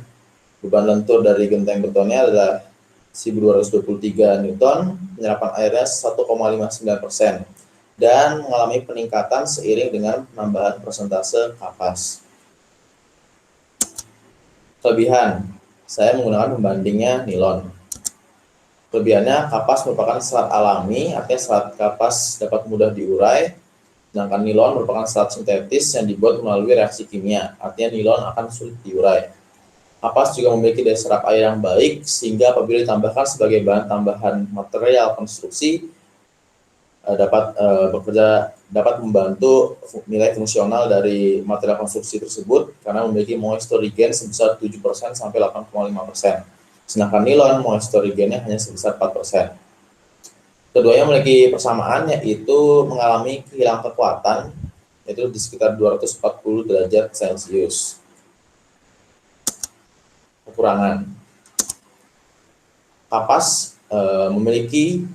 beban lentur dari genteng betonnya adalah 1223 Newton, penyerapan airnya 1,59%, dan mengalami peningkatan seiring dengan penambahan persentase kapas. Kelebihan, saya menggunakan pembandingnya nilon. Kelebihannya, kapas merupakan serat alami, artinya serat kapas dapat mudah diurai, sedangkan nilon merupakan serat sintetis yang dibuat melalui reaksi kimia, artinya nilon akan sulit diurai. Kapas juga memiliki daya serap air yang baik, sehingga apabila ditambahkan sebagai bahan tambahan material konstruksi, dapat membantu nilai fungsional dari material konstruksi tersebut karena memiliki moisture regain sebesar 7% sampai 8,5%. Sedangkan nilon moisture regain-nya hanya sebesar 4%. Keduanya memiliki persamaan, yaitu mengalami kehilangan kekuatan, yaitu di sekitar 240 derajat Celcius. Kekurangan. Kapas memiliki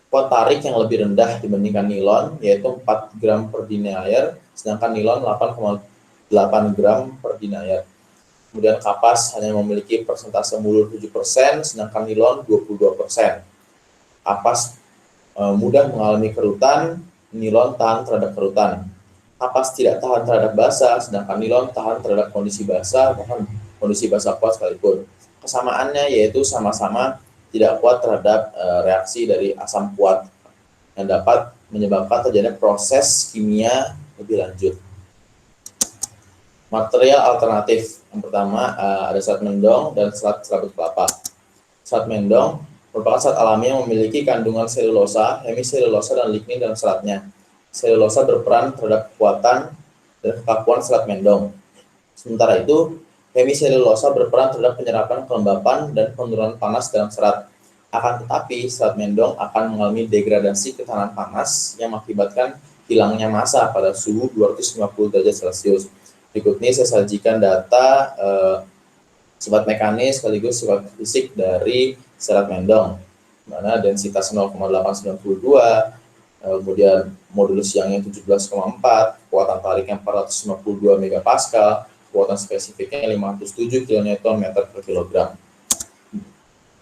kuat tarik yang lebih rendah dibandingkan nilon, yaitu 4 gram per denier, sedangkan nilon 8,8 gram per denier. Kemudian kapas hanya memiliki persentase mulur 7%, sedangkan nilon 22%. Kapas mudah mengalami kerutan, nilon tahan terhadap kerutan. Kapas tidak tahan terhadap basah, sedangkan nilon tahan terhadap kondisi basah, bahkan kondisi basah kuat sekalipun. Kesamaannya yaitu sama-sama tidak kuat terhadap reaksi dari asam kuat yang dapat menyebabkan terjadinya proses kimia lebih lanjut. Material alternatif yang pertama ada serat mendong dan serat serabut kelapa. Serat mendong merupakan serat alami yang memiliki kandungan selulosa, hemiselulosa, dan lignin dalam seratnya. Selulosa berperan terhadap kekuatan dan kekakuan serat mendong. Sementara itu, hemiselulosa berperan terhadap penyerapan, kelembapan, dan penurunan panas dalam serat. Akan tetapi, serat mendong akan mengalami degradasi ketahanan panas yang mengakibatkan hilangnya massa pada suhu 250 derajat Celcius. Berikut ini saya sajikan data sifat mekanis sekaligus sifat fisik dari serat mendong, di mana densitas 0,892, kemudian modulus Youngnya 17,4, kekuatan tariknya 452 megapascal, kekuatan spesifiknya 507 kN meter per kilogram.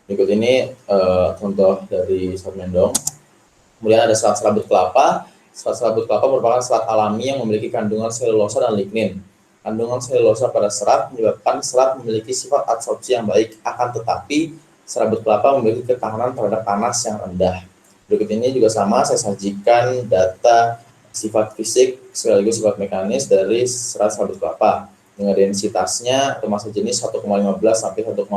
Berikut ini contoh dari serat mendong. Kemudian ada serat serabut kelapa. Serat serabut kelapa merupakan serat alami yang memiliki kandungan selulosa dan lignin. Kandungan selulosa pada serat menyebabkan serat memiliki sifat absorpsi yang baik, akan tetapi serabut kelapa memiliki ketahanan terhadap panas yang rendah. Berikut ini juga sama, saya sajikan data sifat fisik sekaligus sifat mekanis dari serat serabut kelapa dengan densitasnya atau massa jenis 1,15 sampai 1,46,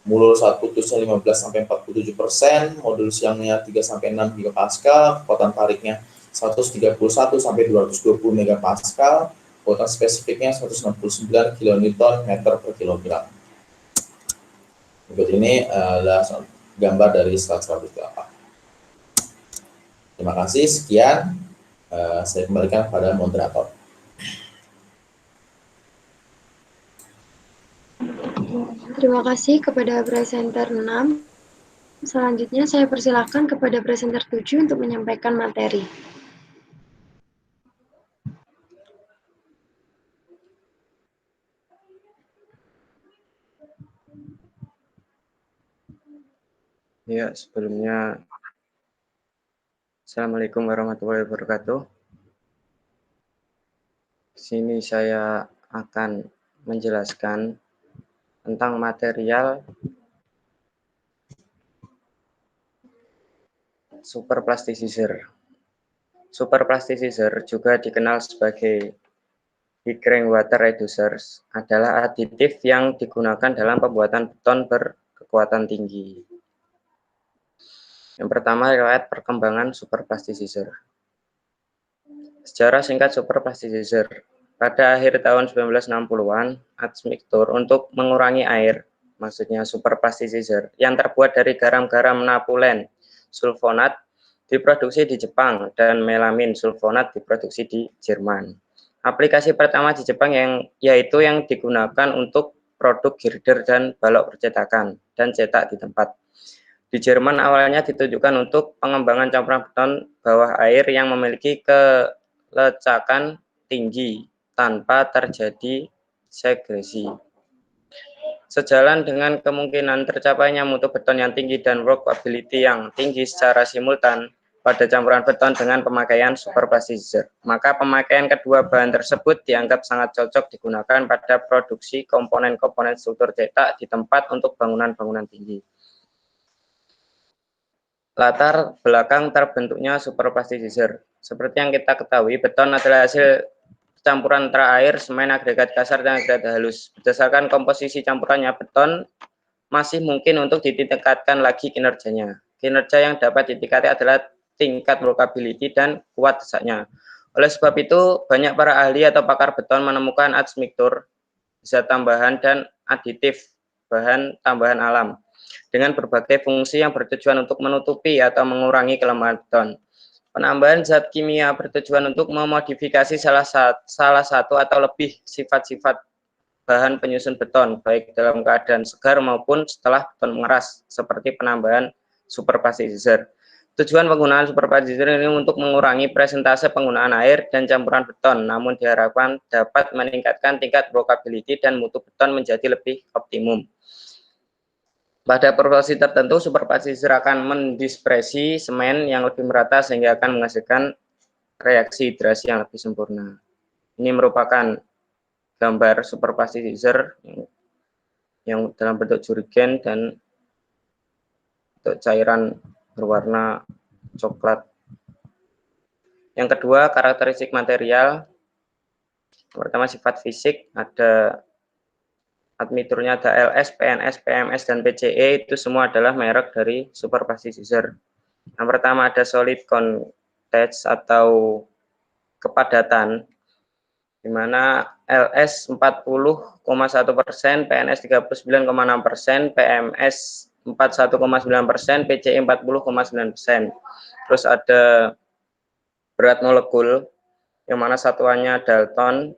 mulus saat putusnya 15 sampai 47%, modulus Youngnya 3 sampai 6 gigapascal, kekuatan tariknya 131 sampai 220 megapascal, kekuatan spesifiknya 169 kN meter per kilogram. Berikut ini adalah gambar dari serat serabut kelapa. Terima kasih, sekian. Saya kembalikan kepada moderator. Terima kasih kepada presenter 6. Selanjutnya saya persilakan kepada presenter 7 untuk menyampaikan materi. Ya, sebelumnya Assalamualaikum warahmatullahi wabarakatuh. Di sini saya akan menjelaskan tentang material superplasticizer. Superplasticizer juga dikenal sebagai Pickering water reducers adalah aditif yang digunakan dalam pembuatan beton berkekuatan tinggi. Yang pertama, riwayat perkembangan superplasticizer. Sejarah singkat superplasticizer. Pada akhir tahun 1960-an, admixtur untuk mengurangi air, maksudnya superplasticizer, yang terbuat dari garam-garam napulen sulfonat diproduksi di Jepang dan melamin sulfonat diproduksi di Jerman. Aplikasi pertama di Jepang yaitu yang digunakan untuk produk girder dan balok percetakan dan cetak di tempat. Di Jerman awalnya ditujukan untuk pengembangan campuran beton bawah air yang memiliki kelecakan tinggi tanpa terjadi segresi. Sejalan dengan kemungkinan tercapainya mutu beton yang tinggi dan workability yang tinggi secara simultan pada campuran beton dengan pemakaian superplasticizer, maka pemakaian kedua bahan tersebut dianggap sangat cocok digunakan pada produksi komponen-komponen struktur cetak di tempat untuk bangunan-bangunan tinggi. Latar belakang terbentuknya superplasticizer. Seperti yang kita ketahui, beton adalah hasil campuran antara air, semen, agregat kasar, dan agregat halus. Berdasarkan komposisi campurannya, beton masih mungkin untuk ditingkatkan lagi kinerjanya. Kinerja yang dapat ditingkati adalah tingkat workability dan kuat desaknya. Oleh sebab itu, banyak para ahli atau pakar beton menemukan admixtur, zat tambahan, dan aditif, bahan tambahan alam, dengan berbagai fungsi yang bertujuan untuk menutupi atau mengurangi kelemahan beton. Penambahan zat kimia bertujuan untuk memodifikasi salah satu atau lebih sifat-sifat bahan penyusun beton, baik dalam keadaan segar maupun setelah beton mengeras, seperti penambahan superplasticizer. Tujuan penggunaan superplasticizer ini untuk mengurangi presentase penggunaan air dan campuran beton, namun diharapkan dapat meningkatkan tingkat workability dan mutu beton menjadi lebih optimum. Pada proporsi tertentu, superplasticizer akan mendispersi semen yang lebih merata sehingga akan menghasilkan reaksi hidrasi yang lebih sempurna. Ini merupakan gambar superplasticizer yang dalam bentuk jurigen dan bentuk cairan berwarna coklat. Yang kedua, karakteristik material. Pertama, sifat fisik, ada admiturnya ada LS, PNS, PMS, dan PCE, itu semua adalah merek dari superplastic scissor. Yang pertama ada solid contact atau kepadatan, di mana LS 40,1%, PNS 39,6%, PMS 41,9%, PCE 40,9%. Terus ada berat molekul, yang mana satuannya Dalton,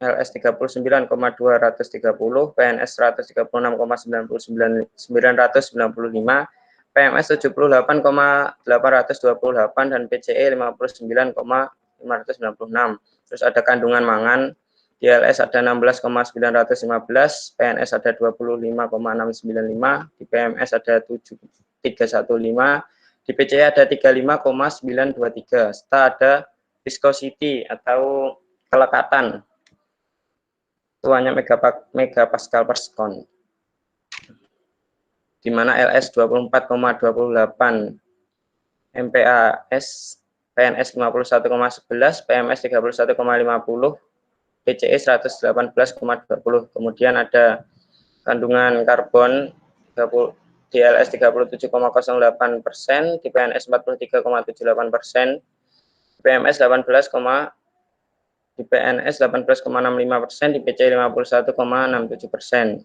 LS 39,230, PNS 136,995, PMS 78,828, dan PCE 59,596. Terus ada kandungan mangan, di LS ada 16,915, PNS ada 25,695, di PMS ada 7315, di PCE ada 35,923, serta ada viscosity atau kelekatan, tuanya megapascal per sekon, di mana LS 24,28 MPAS, PNS 51,11, PMS 31,50, PCE 118,20. Kemudian ada kandungan karbon di LS 37,08%, di PNS 43,78%, PMS 18,65%, di PCE 51,67%.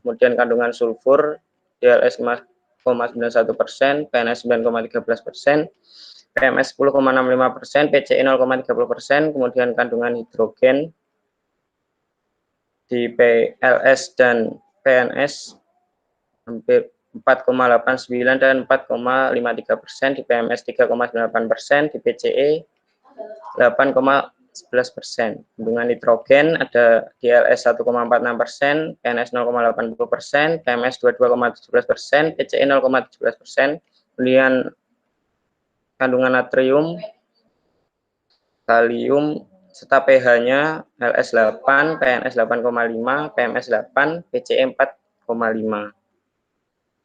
Kemudian kandungan sulfur di LS 5,91%, PNS 9,13%, PMS 10,65%, PCE 0,30%. Kemudian kandungan hidrogen di PLS dan PNS hampir 4,89 dan 4,53%, di PMS 3,98%, di PCE 8,11%. Kandungan nitrogen ada di LS 1,46%, PNS 0,80%, PMS 22,17%, PCE 0,17%. Kemudian kandungan natrium, kalium, serta pH-nya LS 8, PNS 8,5, PMS 8, PCE 4,5.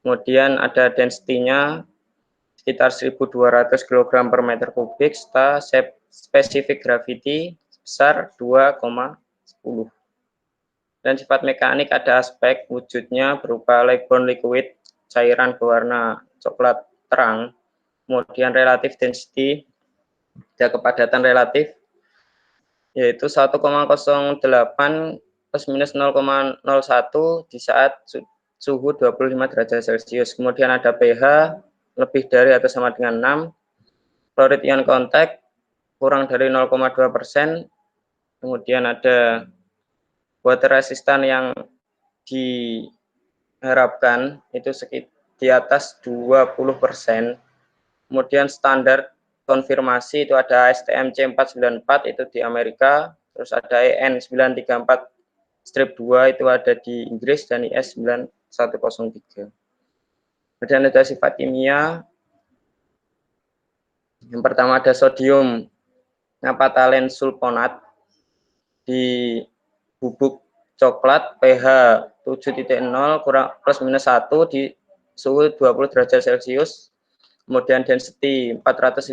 Kemudian ada density-nya sekitar 1.200 kg per meter kubik, serta specific gravity sebesar 2,10. Dan sifat mekanik ada aspek wujudnya berupa lightbound liquid, cairan berwarna coklat terang. Kemudian relatif density, ada kepadatan relatif, yaitu 1,08 plus minus 0,01 di saat suhu 25 derajat Celcius. Kemudian ada pH lebih dari atau sama dengan 6, fluoride ion contact kurang dari 0,2%. Kemudian ada water resistant yang diharapkan itu sekitar di atas 20%. Kemudian standar konfirmasi itu ada ASTM C494 itu di Amerika, terus ada EN 934-2 itu ada di Inggris, dan IS 9103. Kemudian ada sifat kimia. Yang pertama ada sodium naphthalene sulfonat di bubuk coklat, pH 7.0 kurang plus minus 1 di suhu 20 derajat Celcius. Kemudian density 450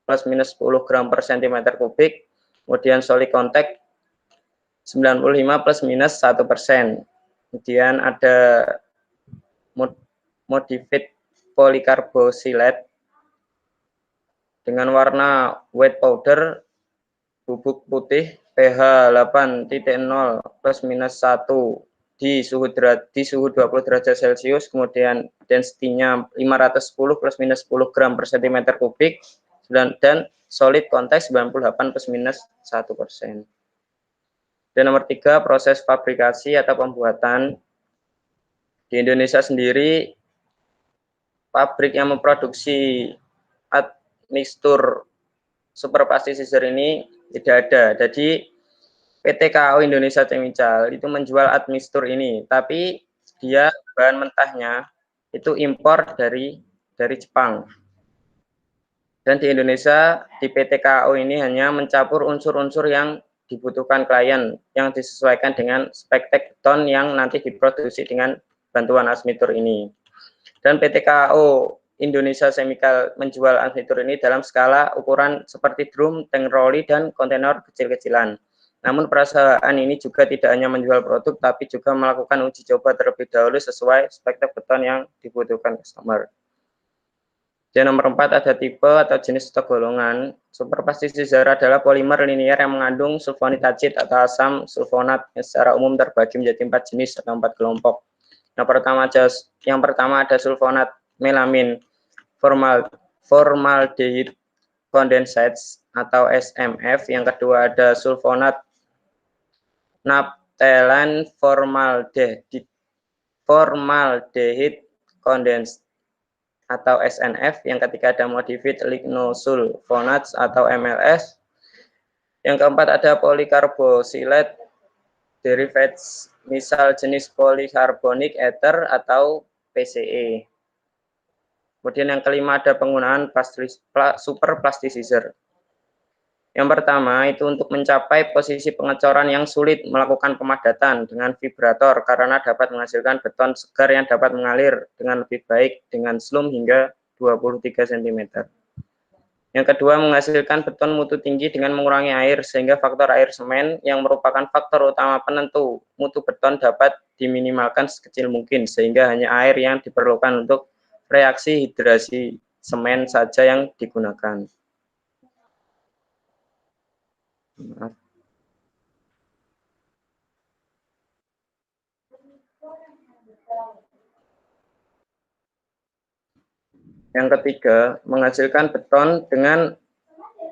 plus minus 10 gram per centimeter kubik. Kemudian solid contact 95 plus minus 1%. Kemudian ada modified polycarboxylate dengan warna white powder, bubuk putih, pH 8.0 plus minus 1 di suhu 20 derajat Celcius. Kemudian density-nya 510 plus minus 10 gram per centimeter kubik, dan solid contact 98 plus minus 1%. Dan nomor 3, proses fabrikasi atau pembuatan. Di Indonesia sendiri, pabrik yang memproduksi admixtur superplastic scissor ini tidak ada. Jadi PT KAO Indonesia Chemical itu menjual admixtur ini, tapi dia bahan mentahnya itu impor dari Jepang. Dan di Indonesia, di PT KAO ini hanya mencampur unsur-unsur yang dibutuhkan klien, yang disesuaikan dengan spek tekton yang nanti diproduksi dengan bantuan admixtur ini. Dan PT KAO Indonesia Chemical menjual admixture ini dalam skala ukuran seperti drum, tank rolly, dan kontainer kecil-kecilan. Namun perusahaan ini juga tidak hanya menjual produk, tapi juga melakukan uji coba terlebih dahulu sesuai spek beton yang dibutuhkan customer. Yang nomor 4 ada tipe atau jenis atau golongan. Superplasticizer adalah polimer linier yang mengandung sulfonit acid atau asam sulfonat yang secara umum terbagi menjadi 4 jenis atau 4 kelompok. Yang pertama ada sulfonat melamin, formaldehyde condensates atau SMF. Yang kedua ada sulfonat naphthalene formaldehyde condensate atau SNF. Yang ketiga ada modified lignosulfonates atau MLS. Yang keempat ada polycarboxylate derivatives, misal jenis polycarbonic ether atau PCE. Kemudian yang kelima ada penggunaan superplasticizer. Yang pertama itu untuk mencapai posisi pengecoran yang sulit, melakukan pemadatan dengan vibrator karena dapat menghasilkan beton segar yang dapat mengalir dengan lebih baik dengan slump hingga 23 cm. Yang kedua, menghasilkan beton mutu tinggi dengan mengurangi air sehingga faktor air semen yang merupakan faktor utama penentu mutu beton dapat diminimalkan sekecil mungkin sehingga hanya air yang diperlukan untuk reaksi hidrasi semen saja yang digunakan. Yang ketiga, menghasilkan beton dengan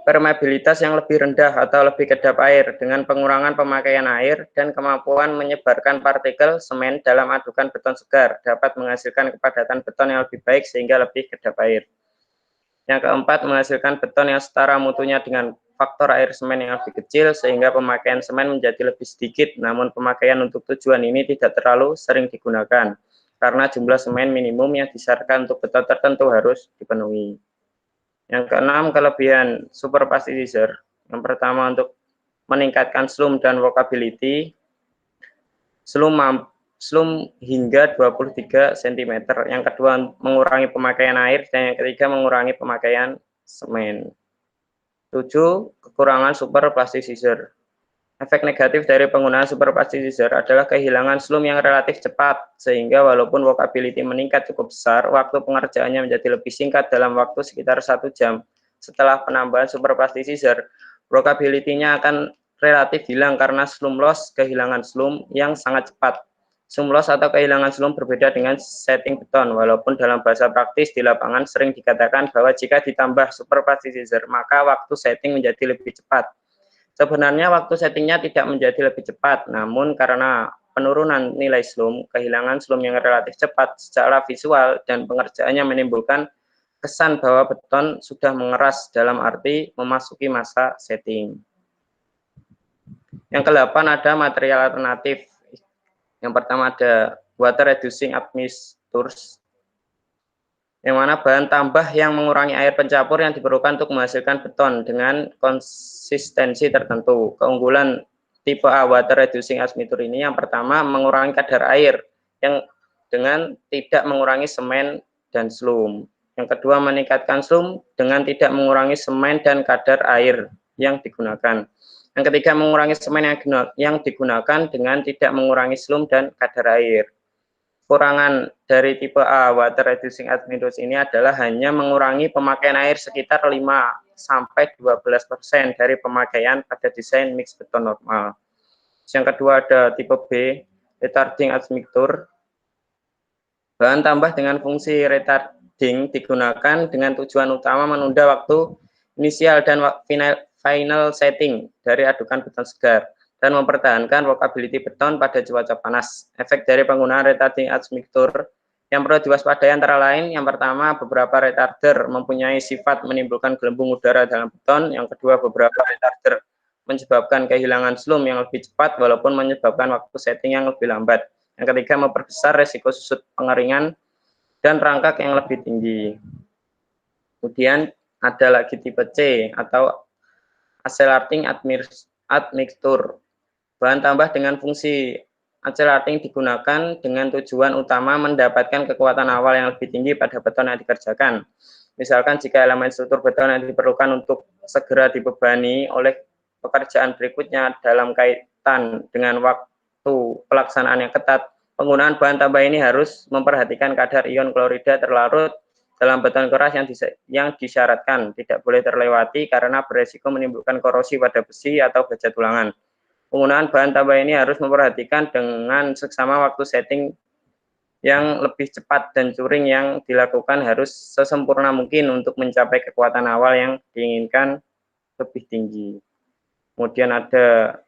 permeabilitas yang lebih rendah atau lebih kedap air dengan pengurangan pemakaian air dan kemampuan menyebarkan partikel semen dalam adukan beton segar dapat menghasilkan kepadatan beton yang lebih baik sehingga lebih kedap air. Yang keempat, menghasilkan beton yang setara mutunya dengan faktor air semen yang lebih kecil sehingga pemakaian semen menjadi lebih sedikit, namun pemakaian untuk tujuan ini tidak terlalu sering digunakan karena jumlah semen minimum yang disarankan untuk beton tertentu harus dipenuhi. Yang keenam, kelebihan superplasticizer. Yang pertama, untuk meningkatkan slump dan workability. Slump hingga 23 cm. Yang kedua, mengurangi pemakaian air, dan yang ketiga, mengurangi pemakaian semen. 7. Kekurangan superplasticizer. Efek negatif dari penggunaan superplasticizer adalah kehilangan slump yang relatif cepat, sehingga walaupun workability meningkat cukup besar, waktu pengerjaannya menjadi lebih singkat dalam waktu sekitar 1 jam. Setelah penambahan superplasticizer, workability-nya akan relatif hilang karena slump loss, kehilangan slump yang sangat cepat. Slump loss atau kehilangan slump berbeda dengan setting beton, walaupun dalam bahasa praktis di lapangan sering dikatakan bahwa jika ditambah superplasticizer, maka waktu setting menjadi lebih cepat. Sebenarnya waktu settingnya tidak menjadi lebih cepat, namun karena penurunan nilai slump, kehilangan slump yang relatif cepat secara visual dan pengerjaannya menimbulkan kesan bahwa beton sudah mengeras dalam arti memasuki masa setting. Yang ke-8 ada material alternatif. Yang pertama ada water reducing admixtures, yang mana bahan tambah yang mengurangi air pencampur yang diperlukan untuk menghasilkan beton dengan konsistensi tertentu. Keunggulan tipe A water reducing admixture ini yang pertama mengurangi kadar air yang dengan tidak mengurangi semen dan slump. Yang kedua meningkatkan slump dengan tidak mengurangi semen dan kadar air yang digunakan. Yang ketiga mengurangi semen yang digunakan dengan tidak mengurangi slump dan kadar air. Kurangan dari tipe A water reducing admixtures ini adalah hanya mengurangi pemakaian air sekitar 5–12% dari pemakaian pada desain mix beton normal. Yang kedua ada tipe B retarding admixture. Bahan tambah dengan fungsi retarding digunakan dengan tujuan utama menunda waktu inisial dan final setting dari adukan beton segar dan mempertahankan workability beton pada cuaca panas. Efek dari penggunaan retarding admixture yang perlu diwaspadai antara lain, yang pertama, beberapa retarder mempunyai sifat menimbulkan gelembung udara dalam beton. Yang kedua, beberapa retarder menyebabkan kehilangan slump yang lebih cepat walaupun menyebabkan waktu setting yang lebih lambat. Yang ketiga, memperbesar resiko susut pengeringan dan rangkak yang lebih tinggi. Kemudian ada lagi tipe C atau accelerating admixture. Bahan tambah dengan fungsi acelating digunakan dengan tujuan utama mendapatkan kekuatan awal yang lebih tinggi pada beton yang dikerjakan. Misalkan jika elemen struktur beton yang diperlukan untuk segera dibebani oleh pekerjaan berikutnya dalam kaitan dengan waktu pelaksanaan yang ketat, penggunaan bahan tambah ini harus memperhatikan kadar ion klorida terlarut dalam beton keras yang disyaratkan, tidak boleh terlewati karena beresiko menimbulkan korosi pada besi atau baja tulangan. Penggunaan bahan tambah ini harus memperhatikan dengan seksama waktu setting yang lebih cepat dan curing yang dilakukan harus sesempurna mungkin untuk mencapai kekuatan awal yang diinginkan lebih tinggi. Kemudian ada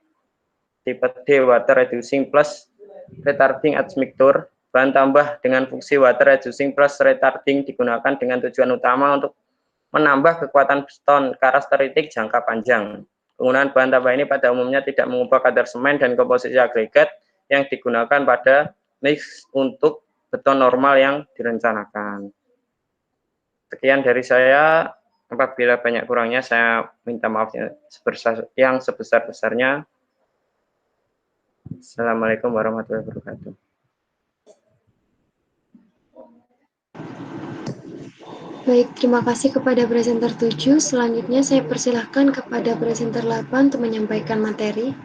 tipe D, water reducing plus retarding admixture. Bahan tambah dengan fungsi water reducing plus retarding digunakan dengan tujuan utama untuk menambah kekuatan beton karakteristik jangka panjang. Penggunaan bahan tambah ini pada umumnya tidak mengubah kadar semen dan komposisi agregat yang digunakan pada mix untuk beton normal yang direncanakan. Sekian dari saya. Apabila banyak kurangnya, saya minta maaf yang sebesar-besarnya. Assalamualaikum warahmatullahi wabarakatuh. Baik, terima kasih kepada presenter 7. Selanjutnya saya persilahkan kepada presenter 8 untuk menyampaikan materi.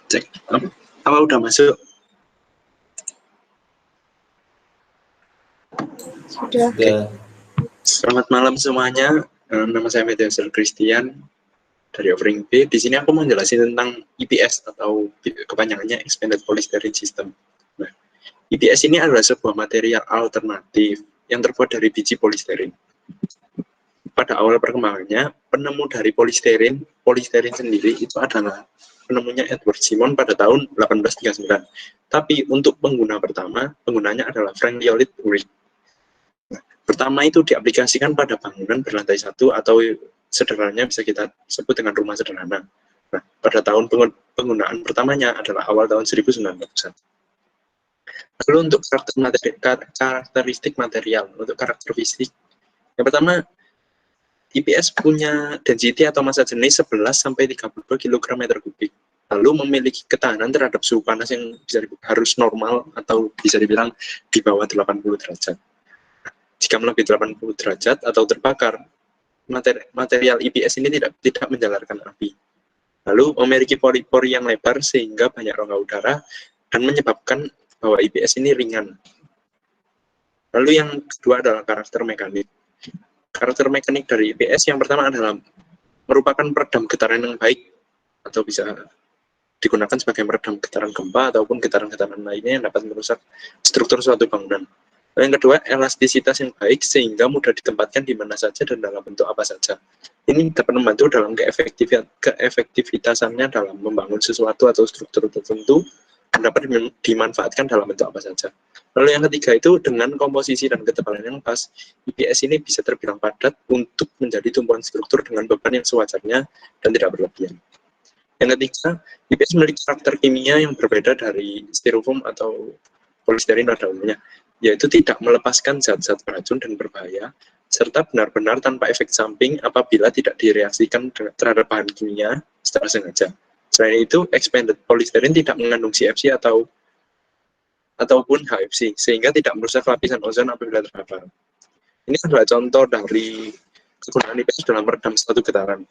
Cek, apa udah masuk? Sudah. Selamat malam semuanya. Nama saya Meteosel Christian dari Offering B. Di sini aku mau jelasin tentang EPS atau kepanjangannya Expanded Polystyrene System. Nah, EPS ini adalah sebuah material alternatif yang terbuat dari biji polisterin. Pada awal perkembangannya, penemu dari polisterin sendiri itu adalah penemunya Edward Simon pada tahun 1839. Tapi untuk pengguna pertama, penggunanya adalah Frank Lloyd Wright. Pertama itu diaplikasikan pada bangunan berlantai satu atau sederhananya bisa kita sebut dengan rumah sederhana. Nah, pada tahun penggunaan pertamanya adalah awal tahun 1900-an. Lalu untuk karakteristik material, untuk karakter fisik, yang pertama, EPS punya density atau massa jenis 11-32 kg meter kubik. Lalu memiliki ketahanan terhadap suhu panas yang bisa harus normal atau bisa dibilang di bawah 80 derajat. Jika melebihi 80 derajat atau terbakar, material EPS ini tidak menjalarkan api. Lalu memiliki pori-pori yang lebar sehingga banyak rongga udara dan menyebabkan bahwa EPS ini ringan. Lalu yang kedua adalah karakter mekanik. Karakter mekanik dari EPS yang pertama adalah merupakan peredam getaran yang baik atau bisa digunakan sebagai meredam getaran gempa ataupun getaran-getaran lainnya yang dapat merusak struktur suatu bangunan. Yang kedua, elastisitas yang baik sehingga mudah ditempatkan di mana saja dan dalam bentuk apa saja. Ini dapat membantu dalam keefektivitasannya dalam membangun sesuatu atau struktur tertentu dan dapat dimanfaatkan dalam bentuk apa saja. Lalu yang ketiga itu dengan komposisi dan ketebalan yang pas, EPS ini bisa terbilang padat untuk menjadi tumpuan struktur dengan beban yang sewajarnya dan tidak berlebihan. Yang ketiga, EPS memiliki karakter kimia yang berbeda dari styrofoam atau polistiren pada umumnya, yaitu tidak melepaskan zat-zat beracun dan berbahaya, serta benar-benar tanpa efek samping apabila tidak direaksikan terhadap bahan kimia secara sengaja. Selain itu, expanded polystyrene tidak mengandung CFC ataupun HFC, sehingga tidak merusak lapisan ozon apabila terbakar. Ini adalah contoh dari kegunaan EPS dalam meredam suatu getaran.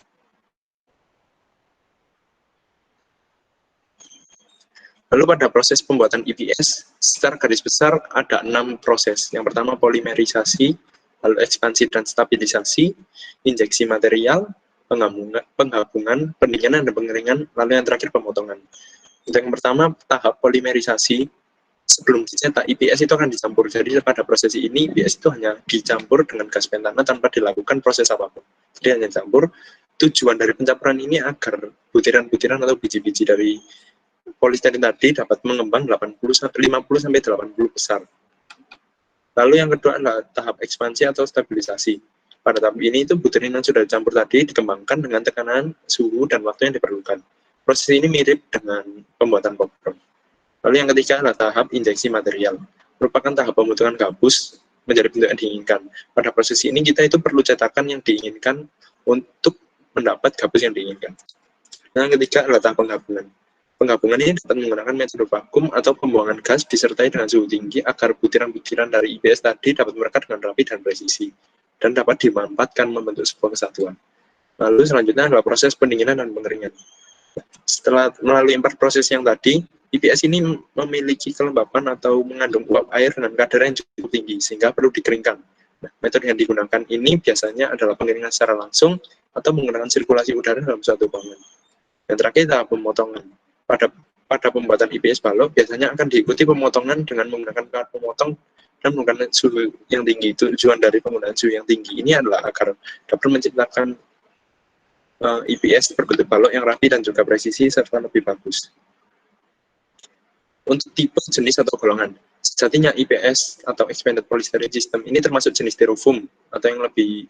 Lalu pada proses pembuatan EPS, secara garis besar ada 6 proses. Yang pertama polimerisasi, lalu ekspansi dan stabilisasi, injeksi material, penggabungan, pendinginan dan pengeringan, lalu yang terakhir pemotongan. Untuk yang pertama, tahap polimerisasi, sebelum dicetak EPS itu akan dicampur. Jadi pada proses ini, EPS itu hanya dicampur dengan gas pentana tanpa dilakukan proses apapun. Jadi hanya dicampur. Tujuan dari pencampuran ini agar butiran-butiran atau biji-biji dari polistiren tadi dapat mengembang 50-80 besar. Lalu yang kedua adalah tahap ekspansi atau stabilisasi. Pada tahap ini itu butiran yang sudah dicampur tadi dikembangkan dengan tekanan, suhu, dan waktu yang diperlukan. Proses ini mirip dengan pembuatan popcorn. Lalu yang ketiga adalah tahap injeksi material. merupakan tahap pembentukan gabus menjadi bentuk yang diinginkan. Pada proses ini kita itu perlu cetakan yang diinginkan untuk mendapat gabus yang diinginkan. Yang ketiga adalah tahap penggabungan. Penggabungan ini dapat menggunakan metode vakum atau pembuangan gas disertai dengan suhu tinggi agar butiran-butiran dari IPS tadi dapat merekat dengan rapi dan presisi dan dapat dimanfaatkan membentuk sebuah kesatuan. Lalu selanjutnya adalah proses pendinginan dan pengeringan. Setelah melalui 4 proses yang tadi, IPS ini memiliki kelembapan atau mengandung uap air dengan kadar yang cukup tinggi sehingga perlu dikeringkan. Nah, metode yang digunakan ini biasanya adalah pengeringan secara langsung atau menggunakan sirkulasi udara dalam suatu ruangan. Yang terakhir adalah pemotongan. Pada pembuatan IPS balok biasanya akan diikuti pemotongan dengan menggunakan alat pemotong dan menggunakan suhu yang tinggi. Tujuan dari penggunaan suhu yang tinggi ini adalah agar dapat menciptakan IPS berbentuk balok yang rapi dan juga presisi serta lebih bagus. Untuk tipe, jenis, atau golongan, sejatinya IPS atau Expanded Polystyrene System ini termasuk jenis styrofoam atau yang lebih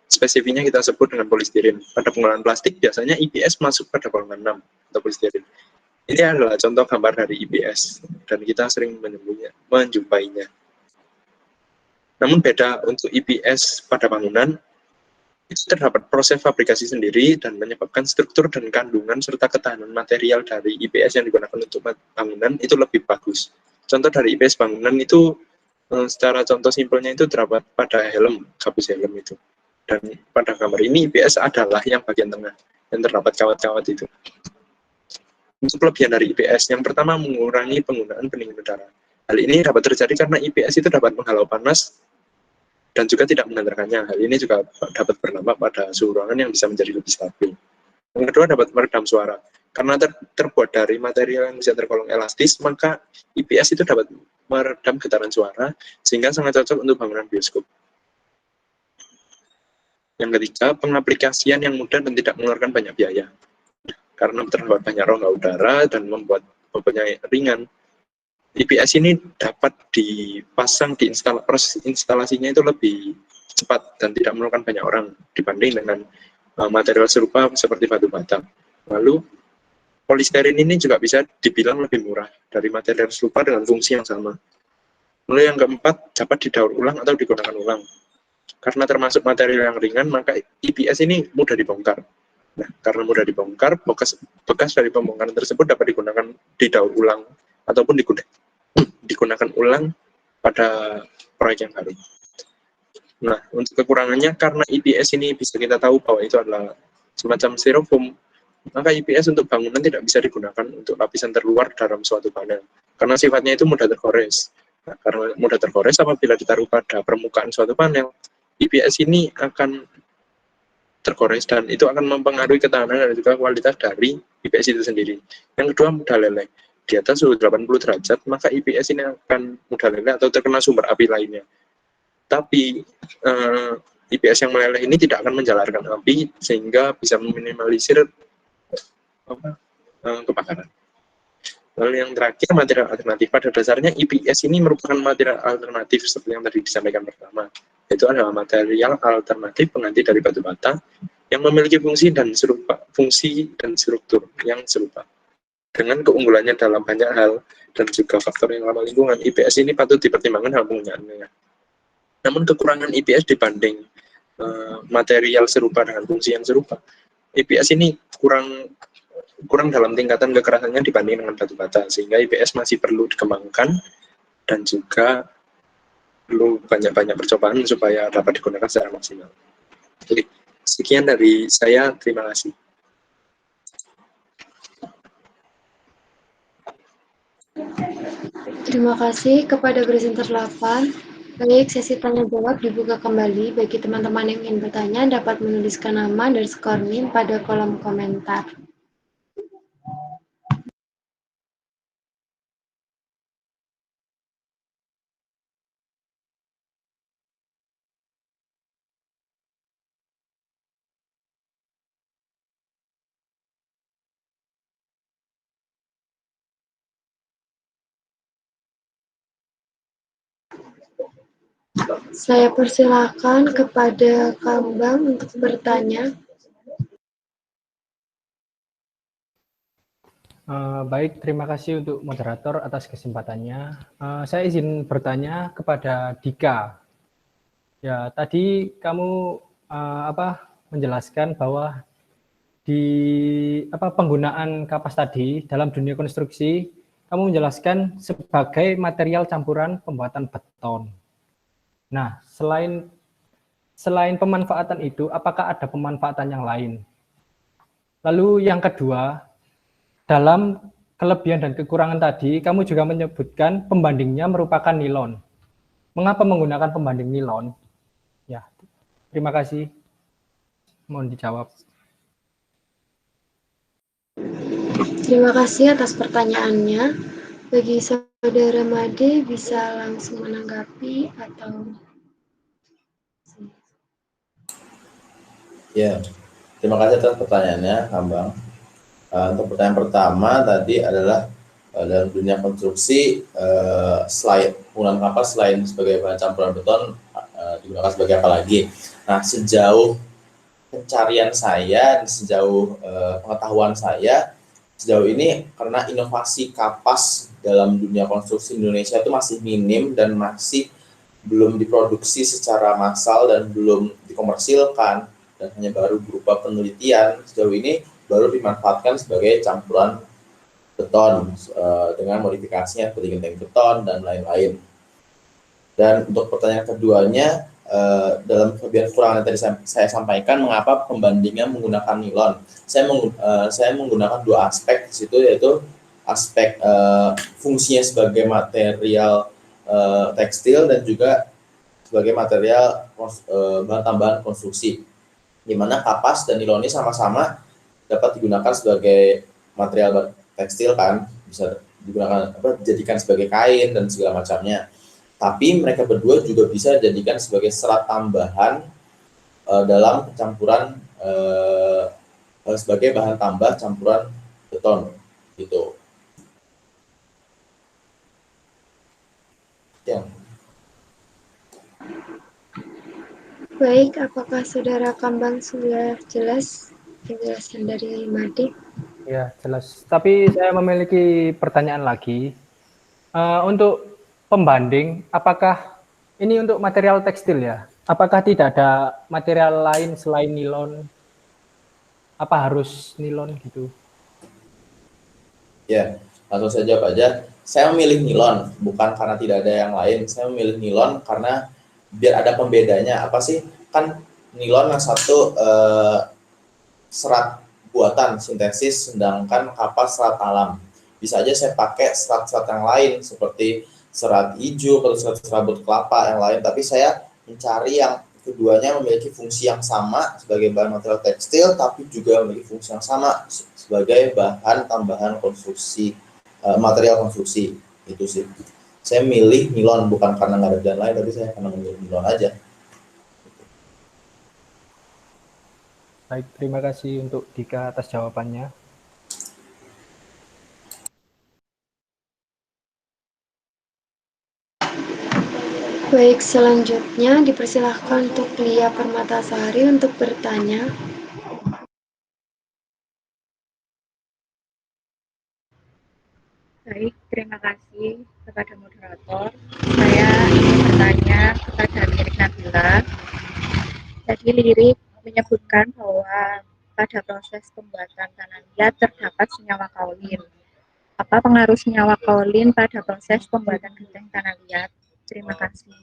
spesifiknya kita sebut dengan polistiren. Pada pengolahan plastik biasanya IPS masuk pada golongan 6 atau polistiren. Ini adalah contoh gambar dari IPS dan kita sering menjumpainya. Namun beda untuk IPS pada bangunan, itu terdapat proses fabrikasi sendiri dan menyebabkan struktur dan kandungan serta ketahanan material dari IPS yang digunakan untuk bangunan itu lebih bagus. Contoh dari IPS bangunan itu, secara contoh simpelnya itu terdapat pada helm, gabus helm itu. Dan pada gambar ini IPS adalah yang bagian tengah, yang terdapat kawat-kawat itu. Untuk kelebihan dari IPS, yang pertama mengurangi penggunaan pendingin udara. Hal ini dapat terjadi karena IPS itu dapat menghalau panas dan juga tidak mengantarkannya. Hal ini juga dapat berdampak pada suhu ruangan yang bisa menjadi lebih stabil. Yang kedua dapat meredam suara. Karena terbuat dari material yang bisa tergolong elastis, maka IPS itu dapat meredam getaran suara, sehingga sangat cocok untuk bangunan bioskop. Yang ketiga, pengaplikasian yang mudah dan tidak mengeluarkan banyak biaya. Karena terdapat banyak rongga udara dan membuat bobotnya ringan, IPS ini dapat dipasang di proses instalasinya itu lebih cepat dan tidak memerlukan banyak orang dibanding dengan material serupa seperti batu bata. Lalu, polistiren ini juga bisa dibilang lebih murah dari material serupa dengan fungsi yang sama. Lalu yang keempat, dapat didaur ulang atau digunakan ulang. Karena termasuk material yang ringan, maka IPS ini mudah dibongkar. Nah, karena mudah dibongkar, bekas dari pembongkaran tersebut dapat didaur ulang ataupun digunakan ulang pada proyek yang baru. Nah, untuk kekurangannya, karena IPS ini bisa kita tahu bahwa itu adalah semacam styrofoam, maka IPS untuk bangunan tidak bisa digunakan untuk lapisan terluar dalam suatu panel, karena sifatnya itu mudah tergores. Nah, karena mudah tergores, apabila ditaruh pada permukaan suatu panel, IPS ini akan tergores dan itu akan mempengaruhi ketahanan dan juga kualitas dari IPS itu sendiri. Yang kedua, mudah leleh. Di atas suhu 80 derajat, maka IPS ini akan mudah leleh atau terkena sumber api lainnya. Tapi IPS yang meleleh ini tidak akan menjalarkan api sehingga bisa meminimalisir kebakaran. Lalu yang terakhir, material alternatif. Pada dasarnya IPS ini merupakan material alternatif seperti yang tadi disampaikan pertama. Itu adalah material alternatif pengganti dari batu bata yang memiliki fungsi dan struktur yang serupa. Dengan keunggulannya dalam banyak hal dan juga faktor yang ramah lingkungan, IPS ini patut dipertimbangkan dalam penggunaannya. Namun kekurangan IPS dibanding material serupa dengan fungsi yang serupa, IPS ini kurang dalam tingkatan kekerasannya dibanding dengan batu bata, sehingga IPS masih perlu dikembangkan dan juga perlu banyak-banyak percobaan supaya dapat digunakan secara maksimal. Jadi, sekian dari saya, terima kasih. Terima kasih kepada presenter 8. Baik, sesi tanya jawab dibuka kembali. Bagi teman-teman yang ingin bertanya, dapat menuliskan nama dan skor NIM pada kolom komentar. Saya persilakan kepada Kang Bang untuk bertanya. Baik, terima kasih untuk moderator atas kesempatannya. Saya izin bertanya kepada Dika. Ya, tadi kamu menjelaskan bahwa di penggunaan kapas tadi dalam dunia konstruksi, kamu menjelaskan sebagai material campuran pembuatan beton. Nah, selain pemanfaatan itu, apakah ada pemanfaatan yang lain? Lalu yang kedua, dalam kelebihan dan kekurangan tadi, kamu juga menyebutkan pembandingnya merupakan nilon. Mengapa menggunakan pembanding nilon? Ya, terima kasih. Mohon dijawab. Terima kasih atas pertanyaannya. Bagi Saudara Made bisa langsung menanggapi atau... Ya, terima kasih atas pertanyaannya, Kambang. Untuk pertanyaan pertama tadi adalah dalam dunia konstruksi, selain penggunaan kapas selain sebagai bahan campuran beton, digunakan sebagai apa lagi? Nah, sejauh pencarian saya, sejauh pengetahuan saya, sejauh ini karena inovasi kapas dalam dunia konstruksi Indonesia itu masih minim dan masih belum diproduksi secara massal dan belum dikomersilkan dan hanya baru berupa penelitian, sejauh ini baru dimanfaatkan sebagai campuran beton dengan modifikasinya seperti genteng beton dan lain-lain. Dan untuk pertanyaan keduanya, dalam kelebihan kekurangan yang tadi saya sampaikan, mengapa pembandingnya menggunakan nilon? Saya menggunakan dua aspek di situ, yaitu aspek fungsinya sebagai material tekstil dan juga sebagai material bahan tambahan konstruksi, di mana kapas dan nilon ini sama-sama dapat digunakan sebagai material tekstil, kan bisa digunakan dijadikan sebagai kain dan segala macamnya. Tapi mereka berdua juga bisa dijadikan sebagai serat tambahan dalam campuran sebagai bahan tambah campuran beton gitu. Ya. Baik, apakah Saudara Kambang sudah jelas penjelasan dari Made? Ya, jelas. Tapi saya memiliki pertanyaan lagi. Untuk pembanding, apakah ini untuk material tekstil ya? Apakah tidak ada material lain selain nilon? Apa harus nilon gitu? Ya, langsung saya jawab aja. Saya memilih nilon bukan karena tidak ada yang lain. Saya memilih nilon karena biar ada pembedanya. Apa sih? Kan nilon yang satu serat buatan sintesis, sedangkan kapas serat alam. Bisa aja saya pakai serat-serat yang lain seperti serat hijau atau serat serabut kelapa yang lain, tapi saya mencari yang keduanya memiliki fungsi yang sama sebagai bahan material tekstil, tapi juga memiliki fungsi yang sama sebagai bahan tambahan konstruksi, material konstruksi. Itu sih. Saya milih nilon bukan karena nggak ada pilihan lain, tapi saya karena memilih nilon aja. Baik, terima kasih untuk Dika atas jawabannya. Baik, selanjutnya dipersilahkan untuk Lia Permatasari untuk bertanya. Baik, terima kasih kepada moderator. Saya ingin bertanya kepada Lirik Nabila. Tadi Lirik menyebutkan bahwa pada proses pembuatan tanah liat terdapat senyawa kaolin. Apa pengaruh senyawa kaolin pada proses pembuatan genteng tanah liat? Terima kasih.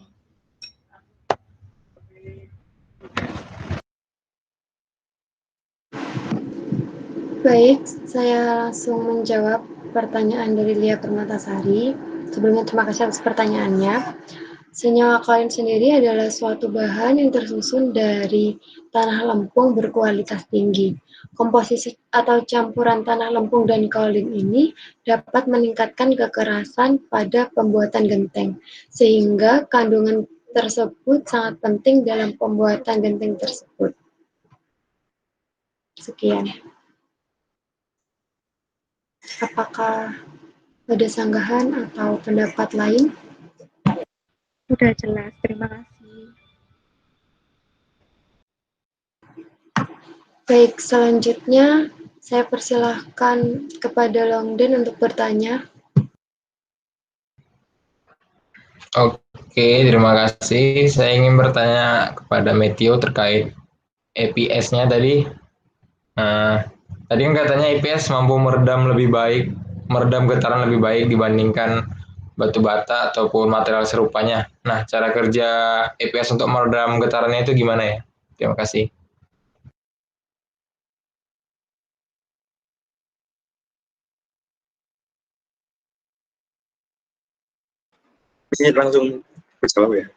Baik, saya langsung menjawab pertanyaan dari Lia Permatasari. Sebelumnya terima kasih atas pertanyaannya. Senyawa kaolin sendiri adalah suatu bahan yang tersusun dari tanah lempung berkualitas tinggi. Komposisi atau campuran tanah lempung dan kaolin ini dapat meningkatkan kekerasan pada pembuatan genteng, sehingga kandungan tersebut sangat penting dalam pembuatan genteng tersebut. Sekian. Apakah ada sanggahan atau pendapat lain? Sudah jelas, terima kasih. Baik, selanjutnya Saya persilahkan kepada Longden untuk bertanya. Oke, terima kasih. Saya ingin bertanya kepada Meteo terkait EPS-nya tadi. Tadi kan katanya EPS mampu meredam getaran lebih baik dibandingkan batu bata ataupun material serupanya. Nah, cara kerja EPS untuk meredam getarannya itu gimana ya? Terima kasih. Ini langsung berjawab ya.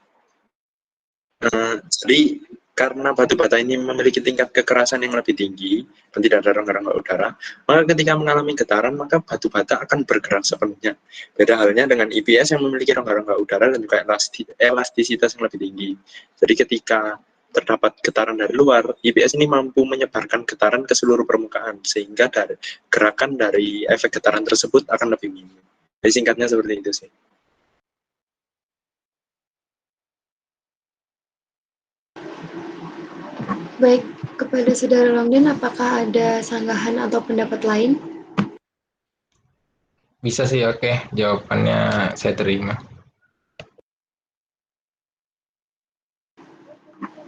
Jadi karena batu bata ini memiliki tingkat kekerasan yang lebih tinggi dan tidak ada rongga-rongga udara, maka ketika mengalami getaran maka batu bata akan bergerak sepenuhnya. Beda halnya dengan EPS yang memiliki rongga-rongga udara dan juga elastisitas yang lebih tinggi. Jadi ketika terdapat getaran dari luar, EPS ini mampu menyebarkan getaran ke seluruh permukaan sehingga gerakan dari efek getaran tersebut akan lebih minim. Jadi singkatnya seperti itu sih. Baik, kepada Saudara Longden, apakah ada sanggahan atau pendapat lain? Bisa sih, oke. Jawabannya saya terima.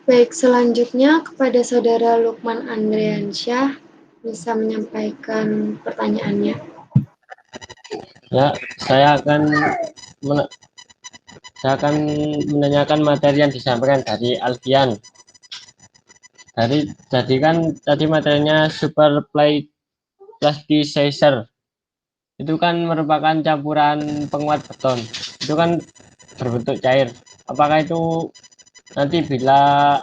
Baik, selanjutnya kepada Saudara Lukman Andriansyah bisa menyampaikan pertanyaannya. Ya, saya akan menanyakan materi yang disampaikan dari Alfian. Jadi kan tadi materinya super plasticizer. Itu kan merupakan campuran penguat beton. Itu kan berbentuk cair. Apakah itu nanti bila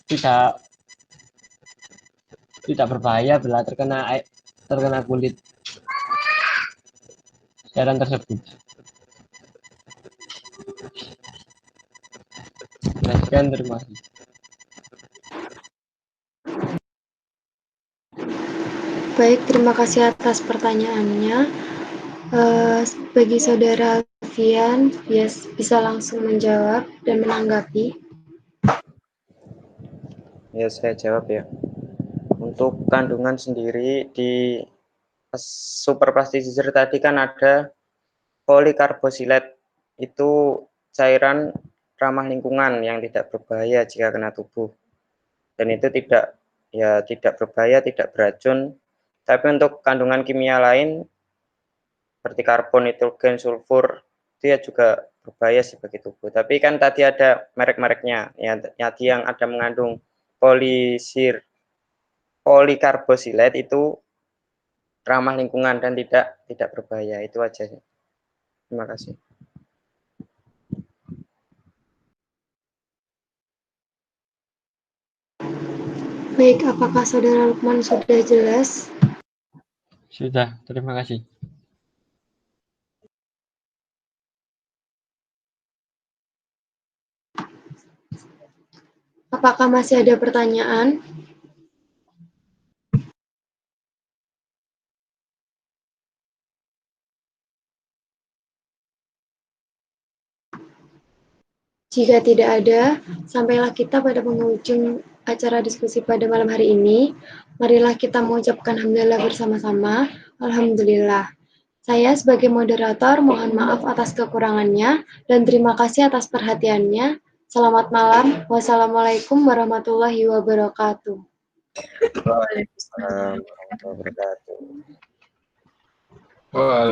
tidak berbahaya bila terkena kulit cairan tersebut? Sekian, terima kasih. Baik, terima kasih atas pertanyaannya. Bagi Saudara Alfian, bisa langsung menjawab dan menanggapi. Ya, saya jawab ya. Untuk kandungan sendiri di super plasticizer tadi kan ada polikarbosilat, itu cairan ramah lingkungan yang tidak berbahaya jika kena tubuh. Dan itu tidak berbahaya, tidak beracun. Tapi untuk kandungan kimia lain seperti karbon, nitrogen, sulfur, itu ya juga berbahaya sih bagi tubuh. Tapi kan tadi ada merek-mereknya, ya tadi yang ada mengandung polikarbosilat itu ramah lingkungan dan tidak berbahaya. Itu aja. Terima kasih. Baik, apakah Saudara Lukman sudah jelas? Sudah, terima kasih. Apakah masih ada pertanyaan? Jika tidak ada, sampailah kita pada penghujung acara diskusi pada malam hari ini. Marilah kita mengucapkan hamdalah bersama-sama. Alhamdulillah. Saya sebagai moderator mohon maaf atas kekurangannya dan terima kasih atas perhatiannya. Selamat malam. Wassalamualaikum warahmatullahi wabarakatuh. Waalaikumsalam warahmatullahi wabarakatuh. Wah.